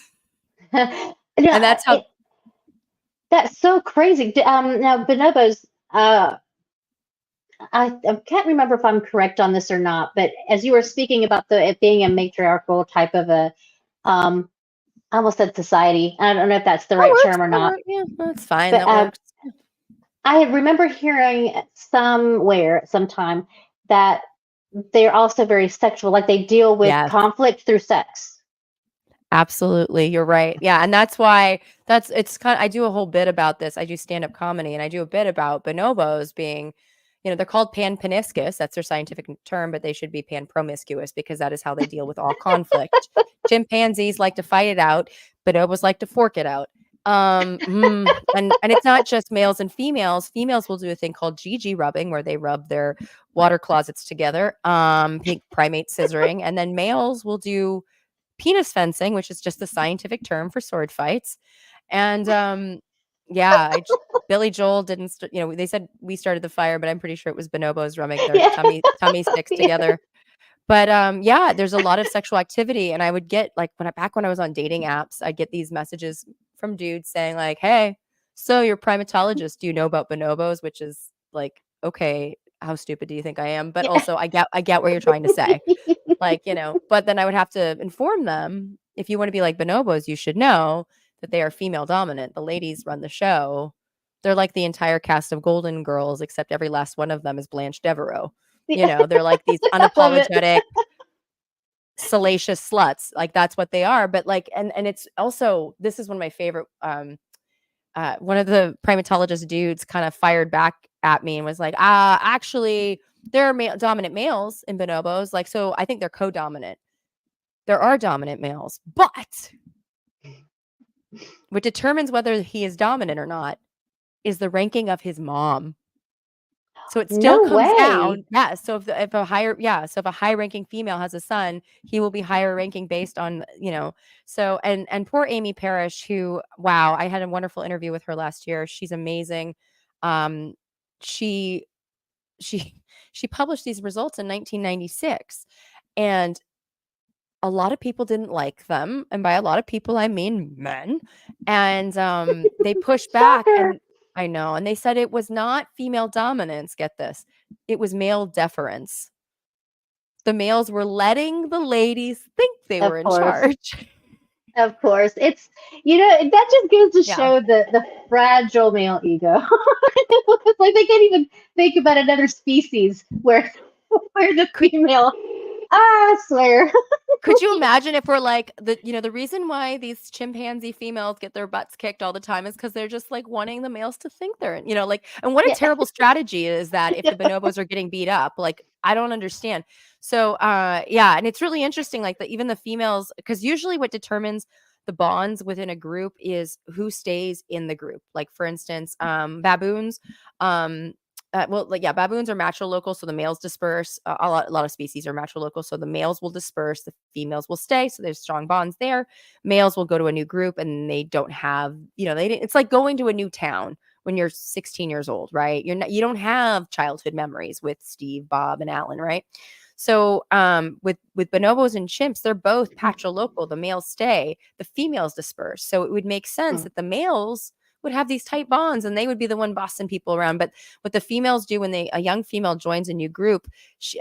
And that's how.
That's so crazy. Now bonobos, I can't remember if I'm correct on this or not, but as you were speaking about it being a matriarchal type of a, I almost said society. I don't know if that's the right term or not.
Yeah, that's fine.
But,
that works.
I remember hearing sometime that they're also very sexual, like they deal with conflict through sex.
Absolutely. You're right. Yeah. And that's why I do a whole bit about this. I do stand-up comedy, and I do a bit about bonobos being, they're called pan-peniscus. That's their scientific term, but they should be pan-promiscuous because that is how they deal with all conflict. Chimpanzees like to fight it out. Bonobos like to fork it out. And it's not just males and females. Females will do a thing called GG rubbing, where they rub their water closets together, primate scissoring. And then males will do penis fencing, which is just the scientific term for sword fights. And Billy Joel didn't they said we started the fire, but I'm pretty sure it was bonobos rubbing their tummy sticks together. But there's a lot of sexual activity. And I would get back when I was on dating apps, I'd get these messages from dudes saying like, "Hey, so you're a primatologist, do you know about bonobos?" Which is like, okay, how stupid do you think I am? But also I get what you're trying to say. But then I would have to inform them, if you want to be like bonobos, you should know that they are female dominant. The ladies run the show. They're like the entire cast of Golden Girls, except every last one of them is Blanche Devereaux. They're like these unapologetic, salacious sluts. Like that's what they are. But and it's also, this is one of my favorite. One of the primatologist dudes kind of fired back at me and was like, actually, there are dominant males in bonobos. So I think they're co-dominant. There are dominant males, but what determines whether he is dominant or not is the ranking of his mom. So it still comes down. Yeah. So if a high ranking female has a son, he will be higher ranking based on, so, and poor Amy Parrish, who, wow, I had a wonderful interview with her last year. She's amazing. She published these results in 1996, and a lot of people didn't like them. And by a lot of people, I mean men. And they pushed back, and I know. And they said it was not female dominance. Get this. It was male deference. The males were letting the ladies think they were in charge.
Of course. It's, that just goes to show the fragile male ego. Like they can't even think about another species where the female, I swear.
Could you imagine if we're like the reason why these chimpanzee females get their butts kicked all the time is because they're just like wanting the males to think they're, and what a terrible strategy is that if the bonobos are getting beat up. Like, I don't understand. So, and it's really interesting, even the females, because usually what determines the bonds within a group is who stays in the group. Like, for instance, baboons, baboons are matrilocal, so the males disperse. A lot of species are matrilocal, so the males will disperse, the females will stay. So there's strong bonds there. Males will go to a new group, and they don't have, it's like going to a new town when you're 16 years old, right? You don't have childhood memories with Steve, Bob, and Alan, right? So with bonobos and chimps, they're both patrilocal. The males stay, the females disperse. So it would make sense that the males would have these tight bonds and they would be the one bossing people around. But what the females do when a young female joins a new group,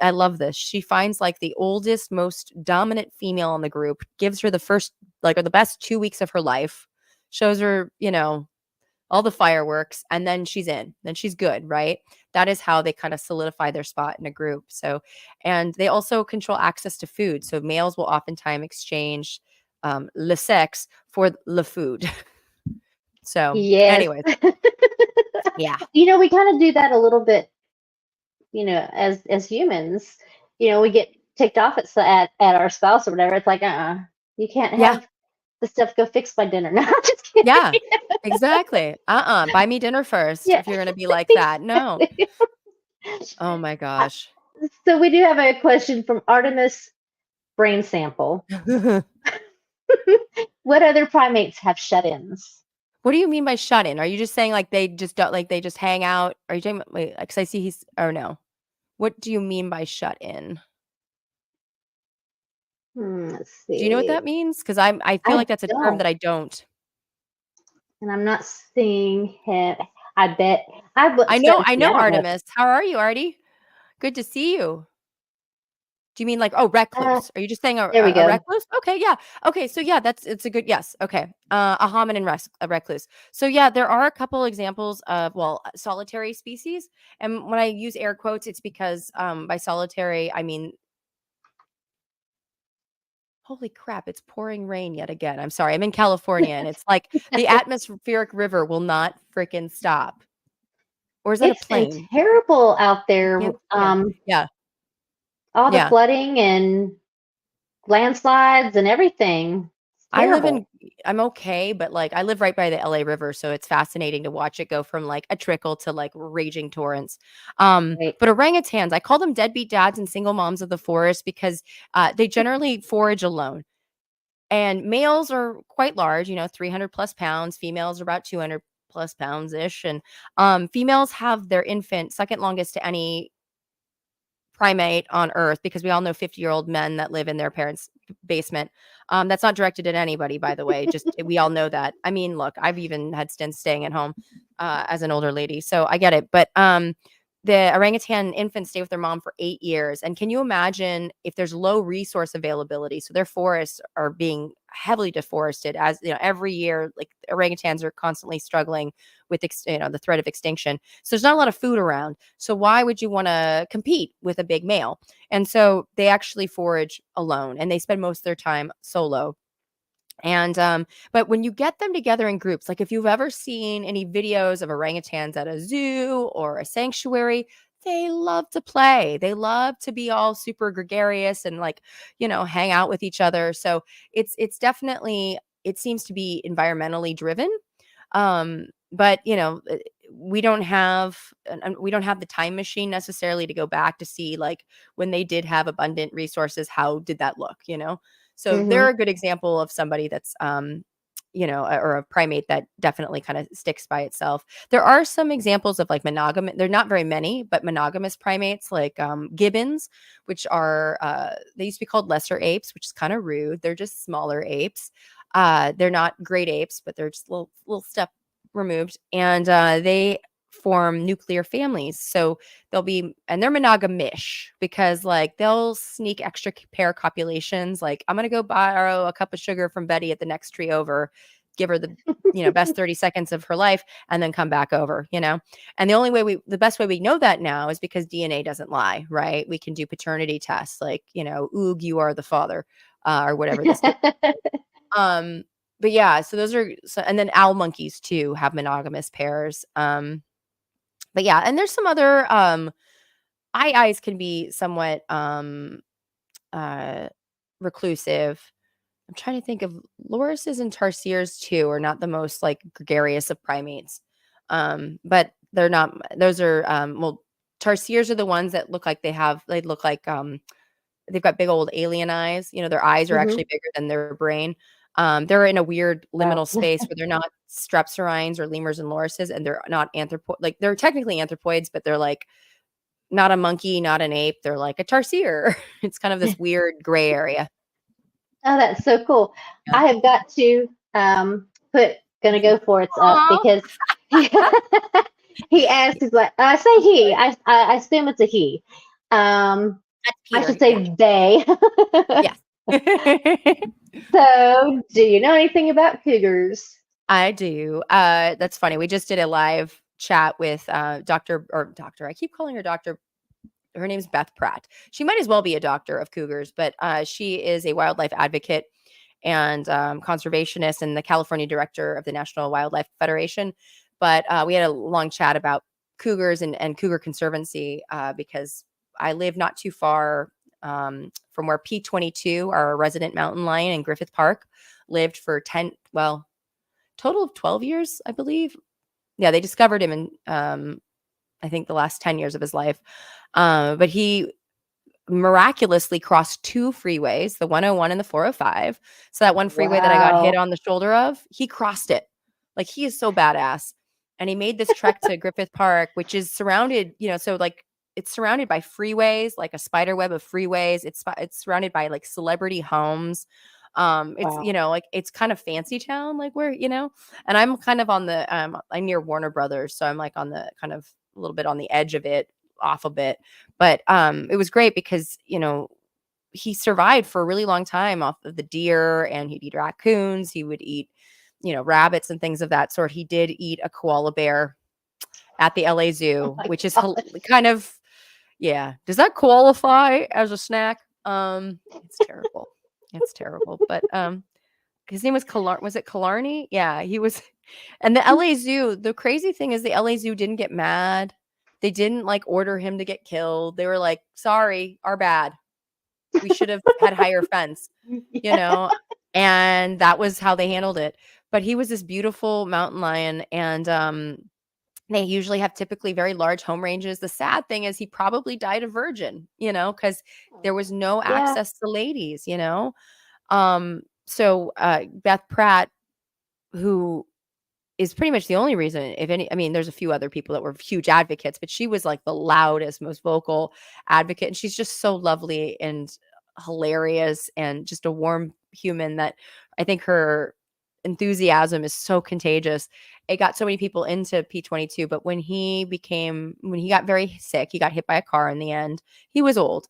I love this. She finds like the oldest, most dominant female in the group, gives her the first, or the best 2 weeks of her life, shows her, all the fireworks, and then she's in. Then she's good, right? That is how they kind of solidify their spot in a group. So, and they also control access to food. So males will oftentimes exchange le sex for le food. So,
Yes.
anyways, yeah.
We kind of do that a little bit, as humans. We get ticked off at our spouse or whatever. It's like, you can't have the stuff go fix by dinner. No, I'm just kidding.
Yeah, exactly. Buy me dinner first if you're going to be like that. No. Oh my gosh.
So we do have a question from Artemis Brain Sample. What other primates have shut-ins?
What do you mean by shut-in? Are you just saying like they just don't, like they just hang out? Are you talking about, wait, because I see no. What do you mean by shut-in?
Let's see.
Do you know what that means? Because I feel like that's a term that I don't.
And I'm not seeing him. I bet.
I know Artemis. How are you, Artie? Good to see you. Do you mean like, recluse? Are you just saying a recluse? Okay, yeah. Okay, so yeah, it's a good, yes. Okay. A hominin recluse. So yeah, there are a couple examples of, solitary species. And when I use air quotes, it's because by solitary, I mean, holy crap, it's pouring rain yet again. I'm sorry. I'm in California and it's like the atmospheric river will not freaking stop. Or is that a plane?
It's been terrible out there.
Yeah.
All the flooding and landslides and everything.
I'm okay, but like I live right by the LA River, so it's fascinating to watch it go from like a trickle to like raging torrents. But orangutans, I call them deadbeat dads and single moms of the forest because they generally forage alone. And males are quite large, 300 plus pounds. Females are about 200 plus pounds ish. And females have their infant second longest to any primate on earth, because we all know 50-year-old men that live in their parents' basement. That's not directed at anybody, by the way. Just we all know that. I mean, look, I've even had stints staying at home as an older lady, so I get it. But the orangutan infants stay with their mom for 8 years. And can you imagine if there's low resource availability? So their forests are being heavily deforested, as every year, like orangutans are constantly struggling with the threat of extinction. So there's not a lot of food around. So why would you want to compete with a big male? And so they actually forage alone, and they spend most of their time solo. And but when you get them together in groups, like if you've ever seen any videos of orangutans at a zoo or a sanctuary, they love to play. They love to be all super gregarious and like, hang out with each other. So it's definitely, it seems to be environmentally driven. But we don't have the time machine necessarily to go back to see like when they did have abundant resources, how did that look, So they're a good example of somebody that's, or a primate that definitely kind of sticks by itself. There are some examples of like monogamous, they're not very many, but monogamous primates like gibbons, which are, they used to be called lesser apes, which is kind of rude. They're just smaller apes. They're not great apes, but they're just little step removed. And they form nuclear families. So they're monogamish because like they'll sneak extra pair copulations. Like I'm going to go borrow a cup of sugar from Betty at the next tree over, give her the, best 30 seconds of her life and then come back over, And the best way we know that now is because DNA doesn't lie, right? We can do paternity tests like, oog, you are the father, or whatever this is. But yeah, so those are, and then owl monkeys too have monogamous pairs. But yeah, and there's some other eyes can be somewhat reclusive. I'm trying to think of lorises and tarsiers too are not the most like gregarious of primates. But They're not. Those are well, tarsiers are the ones that look like they look like they've got big old alien eyes. You know, their eyes are
Hmm.
actually bigger than their brain. They're in a weird
Wow.
liminal space where they're not strepsirrhines or lemurs and lorises, and they're not like they're technically anthropoids, but they're like not a monkey, not an ape. They're like a tarsier. It's kind of this weird gray area.
Oh, that's so cool.
Yeah.
I have got to put gonna go for it's up
Aw.
because he asked, he's like, I say he, I assume it's a he.
That's
I
Peter.
should say they.
Yes.
So, do you know anything about cougars?
I do. That's funny. We just did a live chat with Doctor. I keep calling her Doctor. Her name's Beth Pratt. She might as well be a doctor of cougars, but she is a wildlife advocate and conservationist and the California director of the National Wildlife Federation. But we had a long chat about cougars and cougar conservancy because I live not too far from where P22, our resident mountain lion in Griffith Park, lived for total of 12 years, I believe. Yeah, they discovered him in I think the last 10 years of his life. But he miraculously crossed two freeways, the 101 and the 405. So that one freeway that I got hit
Wow.
on the shoulder of, he crossed it. Like he is so badass. And he made this trek to Griffith Park, which is surrounded, so like it's surrounded by freeways, like a spider web of freeways. It's surrounded by like celebrity homes. It's
Wow.
like it's kind of fancy town, like where, and I'm kind of on the I'm near Warner Brothers, so I'm like on the kind of a little bit on the edge of it, off a bit. But it was great because, he survived for a really long time off of the deer, and he'd eat raccoons. He would eat, rabbits and things of that sort. He did eat a koala bear at the LA
Oh
Zoo,
my
which is
gosh.
kind of, yeah. Does that qualify as a snack? It's terrible. It's terrible. But his name was was it Killarney? Yeah, he was. And the LA Zoo, the crazy thing is the LA Zoo didn't get mad. They didn't like order him to get killed. They were like, sorry, our bad. We should have had higher fence, you
Yeah.
know? And that was how they handled it. But he was this beautiful mountain lion. And they usually have typically very large home ranges. The sad thing is he probably died a virgin, because there was no
Yeah.
access to ladies, So Beth Pratt, who is pretty much the only reason, if any, I mean, there's a few other people that were huge advocates, but she was like the loudest, most vocal advocate. And she's just so lovely and hilarious and just a warm human that I think her enthusiasm is so contagious. It got so many people into P22, but when he got very sick, he got hit by a car in the end. He was old.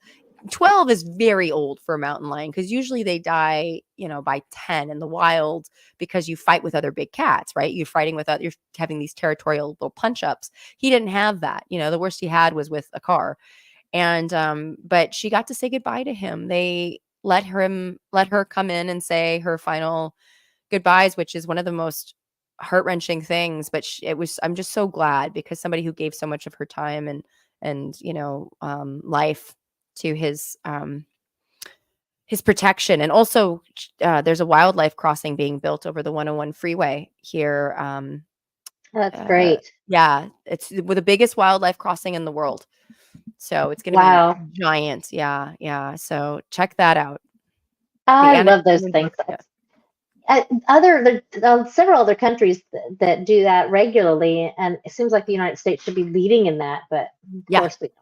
12 is very old for a mountain lion because usually they die, by 10 in the wild because you fight with other big cats, right? You're having these territorial little punch ups. He didn't have that. The worst he had was with a car. And but she got to say goodbye to him. They let her come in and say her final goodbyes, which is one of the most heart-wrenching things. But I'm just so glad because somebody who gave so much of her time and life to his protection. And also there's a wildlife crossing being built over the 101 freeway here.
That's great.
Yeah, it's the biggest wildlife crossing in the world. So it's going to be
Wow.
giant. Yeah. Yeah. So check that out.
I love those
Anthropology
things.
book.
Several other countries that do that regularly, and it seems like the United States should be leading in that, but of
Yeah.
course we don't.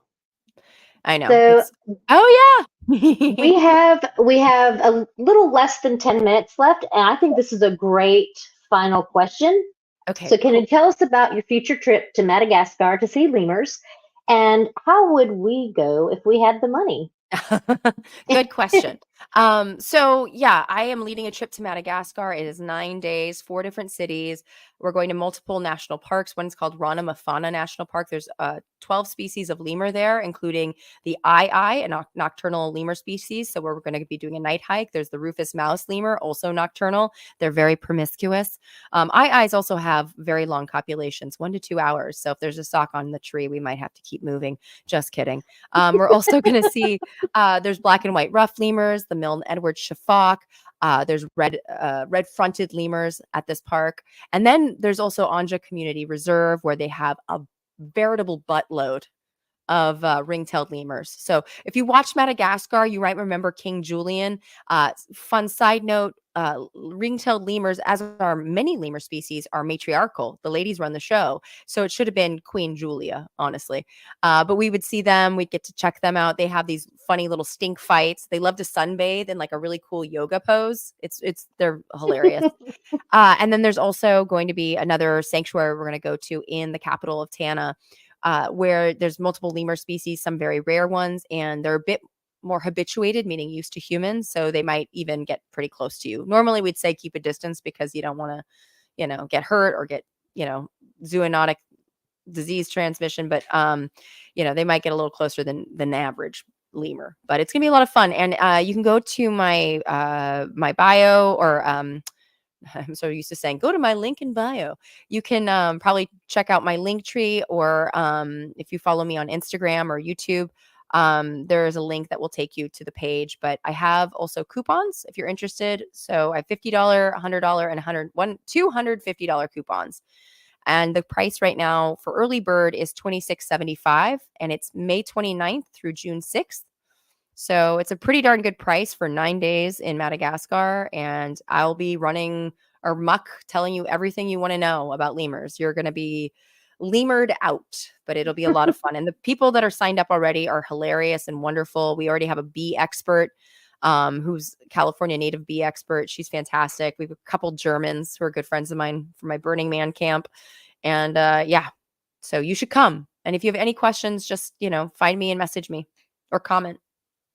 I know.
So
Oh
we
yeah.
have a little less than 10 minutes left, and I think this is a great final question.
Okay.
So can you tell us about your future trip to Madagascar to see lemurs, and how would we go if we had the money?
Good question. So yeah, I am leading a trip to Madagascar. It is 9 days, 4 different cities. We're going to multiple national parks. One's called Ranamafana National Park. There's 12 species of lemur there, including the a nocturnal lemur species. So we're going to be doing a night hike. There's the rufous mouse lemur, also nocturnal. They're very promiscuous. Eyes also have very long copulations, 1 to 2 hours. So if there's a sock on the tree, we might have to keep moving. Just kidding. We're also going to see there's black and white rough lemurs, the Milne Edward Shafak. There's red-fronted lemurs at this park. And then there's also Anja Community Reserve, where they have a veritable buttload of ring-tailed lemurs. So if you watch Madagascar, you might remember King Julian. Fun side note, ring-tailed lemurs, as are many lemur species, are matriarchal. The ladies run the show. So it should have been Queen Julia, honestly. But we would see them. We'd get to check them out. They have these funny little stink fights. They love to sunbathe in like a really cool yoga pose. They're hilarious. And then there's also going to be another sanctuary we're going to go to in the capital of Tana, where there's multiple lemur species, some very rare ones, and they're a bit more habituated, meaning used to humans. So they might even get pretty close to you. Normally we'd say keep a distance because you don't want to, get hurt or get, zoonotic disease transmission. But, they might get a little closer than the average lemur. But it's going to be a lot of fun. And you can go to my my bio, or I'm so used to saying, go to my link in bio. You can probably check out my link tree, or if you follow me on Instagram or YouTube, there is a link that will take you to the page. But I have also coupons if you're interested. So I have $50, $100, and $250 coupons. And the price right now for early bird is $26.75, and it's May 29th through June 6th. So it's a pretty darn good price for 9 days in Madagascar. And I'll be running or muck telling you everything you want to know about lemurs. You're going to be lemured out, but it'll be a lot of fun. And the people that are signed up already are hilarious and wonderful. We already have a bee expert, who's California native bee expert. She's fantastic. We have a couple Germans who are good friends of mine from my Burning Man camp. And so you should come. And if you have any questions, just, find me and message me or comment.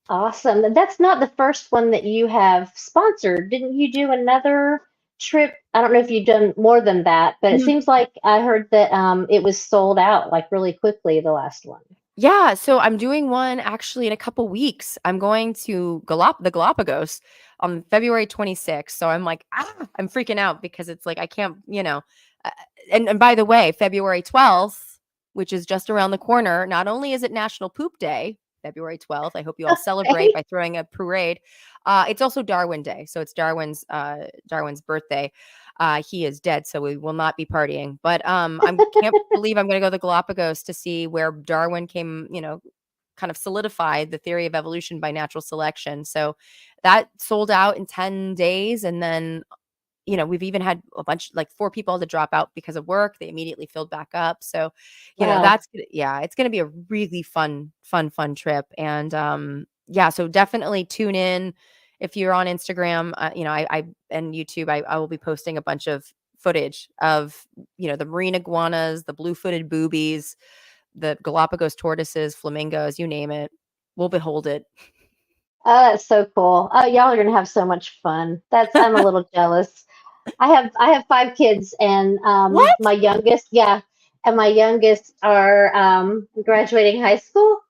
Awesome. That's not the first one that you have sponsored. Didn't you do another trip? I don't know if you've done more than that, but it seems like I heard that it was sold out like really quickly, the last one.
Yeah, so I'm doing one actually in a couple weeks. I'm going to the Galapagos on February 26th. So I'm like, I'm freaking out because it's like I can't, and by the way, February 12th, which is just around the corner, not only is it National Poop Day, February 12th. I hope you all celebrate by throwing a parade. It's also Darwin Day. So it's Darwin's birthday. He is dead, so we will not be partying. But I can't believe I'm going to go to the Galapagos to see where Darwin came, kind of solidified the theory of evolution by natural selection. So that sold out in 10 days. And then, we've even had a bunch, like 4 people to drop out because of work. They immediately filled back up. So, it's going to be a really fun trip. And so definitely tune in. If you're on Instagram, I and YouTube, I will be posting a bunch of footage of, the marine iguanas, the blue-footed boobies, the Galapagos tortoises, flamingos, you name it. We'll behold it.
That's so cool. Y'all are gonna have so much fun. I'm a little jealous. I have 5 kids, and my youngest are graduating high school.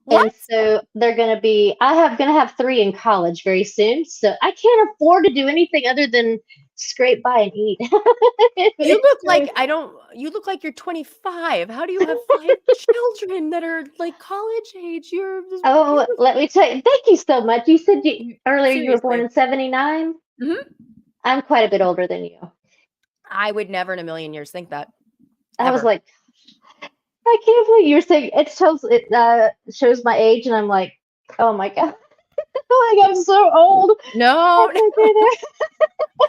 What?
And so they're going to be, gonna have 3 in college very soon. So I can't afford to do anything other than scrape by and eat.
You look like you're 25. How do you have 5 children that are like college age?
Let me tell you, thank you so much. You said earlier
Seriously.
You were born in 79.
Mm-hmm.
I'm quite a bit older than you.
I would never in a million years think that.
I was like, I can't believe you were saying it shows my age, and I'm like, oh my God. I'm so old.
No.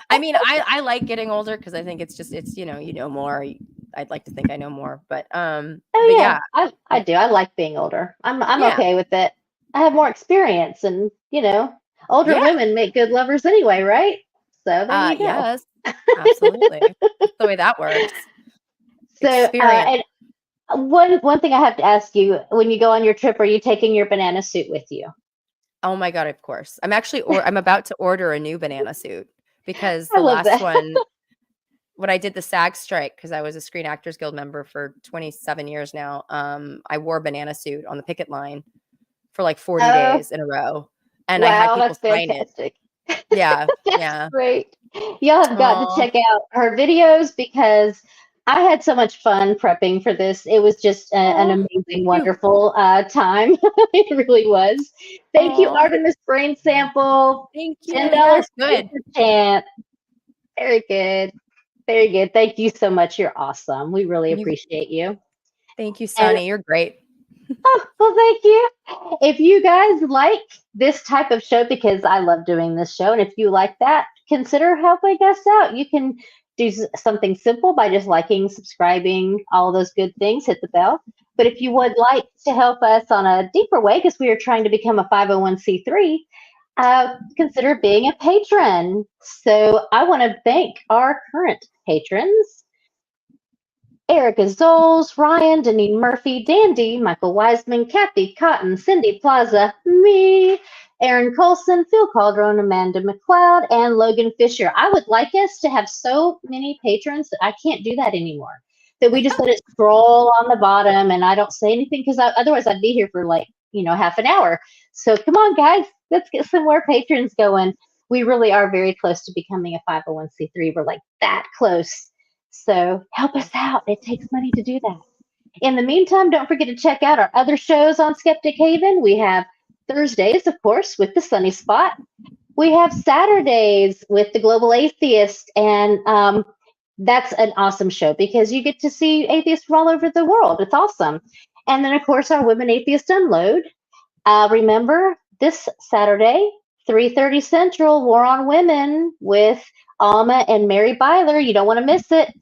I mean, I like getting older because I think it's more. I'd like to think I know more, but I do.
I like being older. I'm okay with it. I have more experience, and older women make good lovers anyway, right? So there you go.
Yes, absolutely. That's the way that works.
So, and one thing I have to ask you: when you go on your trip, are you taking your banana suit with you?
Oh my God, of course. I'm actually, I'm about to order a new banana suit because the last one, when I did the SAG strike, because I was a Screen Actors Guild member for 27 years now, I wore a banana suit on the picket line for like 40 days in a row. And I had people sign it. Yeah.
That's great. Y'all have got to check out her videos because I had so much fun prepping for this. It was just an amazing, wonderful time. It really was. Thank you, Artemis Brain Sample.
Thank you.
$10 good. Very good. Very good. Thank you so much. You're awesome. We really appreciate you.
Thank you, Sonny. You're great.
Oh, well, thank you. If you guys like this type of show, because I love doing this show, and if you like that, consider helping us out. You can do something simple by just liking, subscribing, all those good things, hit the bell. But if you would like to help us on a deeper way, because we are trying to become a 501c3, consider being a patron. So I want to thank our current patrons: Eric Ozols, Rion, Deneen Murphy, Dandy, Michael Wiseman, Kathy Cotton, Cindy Plaza, me, Aaron Coalson, Phil Calderone, Amanda McLeod, and Logan Fisher. I would like us to have so many patrons that I can't do that anymore. That we just let it scroll on the bottom and I don't say anything, because otherwise I'd be here for half an hour. So come on, guys, let's get some more patrons going. We really are very close to becoming a 501c3. We're like that close. So help us out. It takes money to do that. In the meantime, don't forget to check out our other shows on Skeptic Haven. We have Thursdays, of course, with the Sunny Spot. We have Saturdays with the Global Atheist, and that's an awesome show because you get to see atheists from all over the world. It's awesome. And then, of course, our Women Atheist Unload. Remember, this Saturday, 3:30 Central, War on Women with Alma and Mary Byler. You don't want to miss it.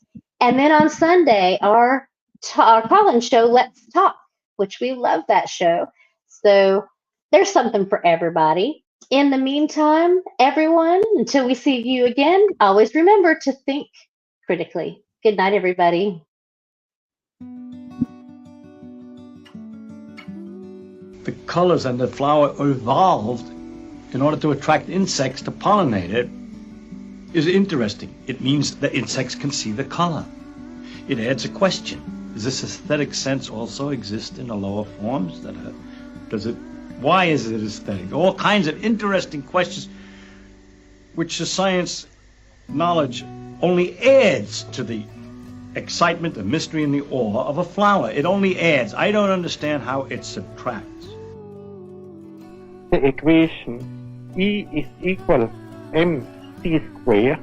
And then on Sunday, our call-in show, Let's Talk, which we love that show. So there's something for everybody. In the meantime, everyone, until we see you again, always remember to think critically. Good night, everybody.
The colors and the flower evolved in order to attract insects to pollinate it is interesting. It means that insects can see the color. It adds a question. Does this aesthetic sense also exist in the lower forms? Why is it aesthetic? All kinds of interesting questions which the science knowledge only adds to the excitement, the mystery, and the awe of a flower. It only adds. I don't understand how it subtracts.
The equation E is equal mc squared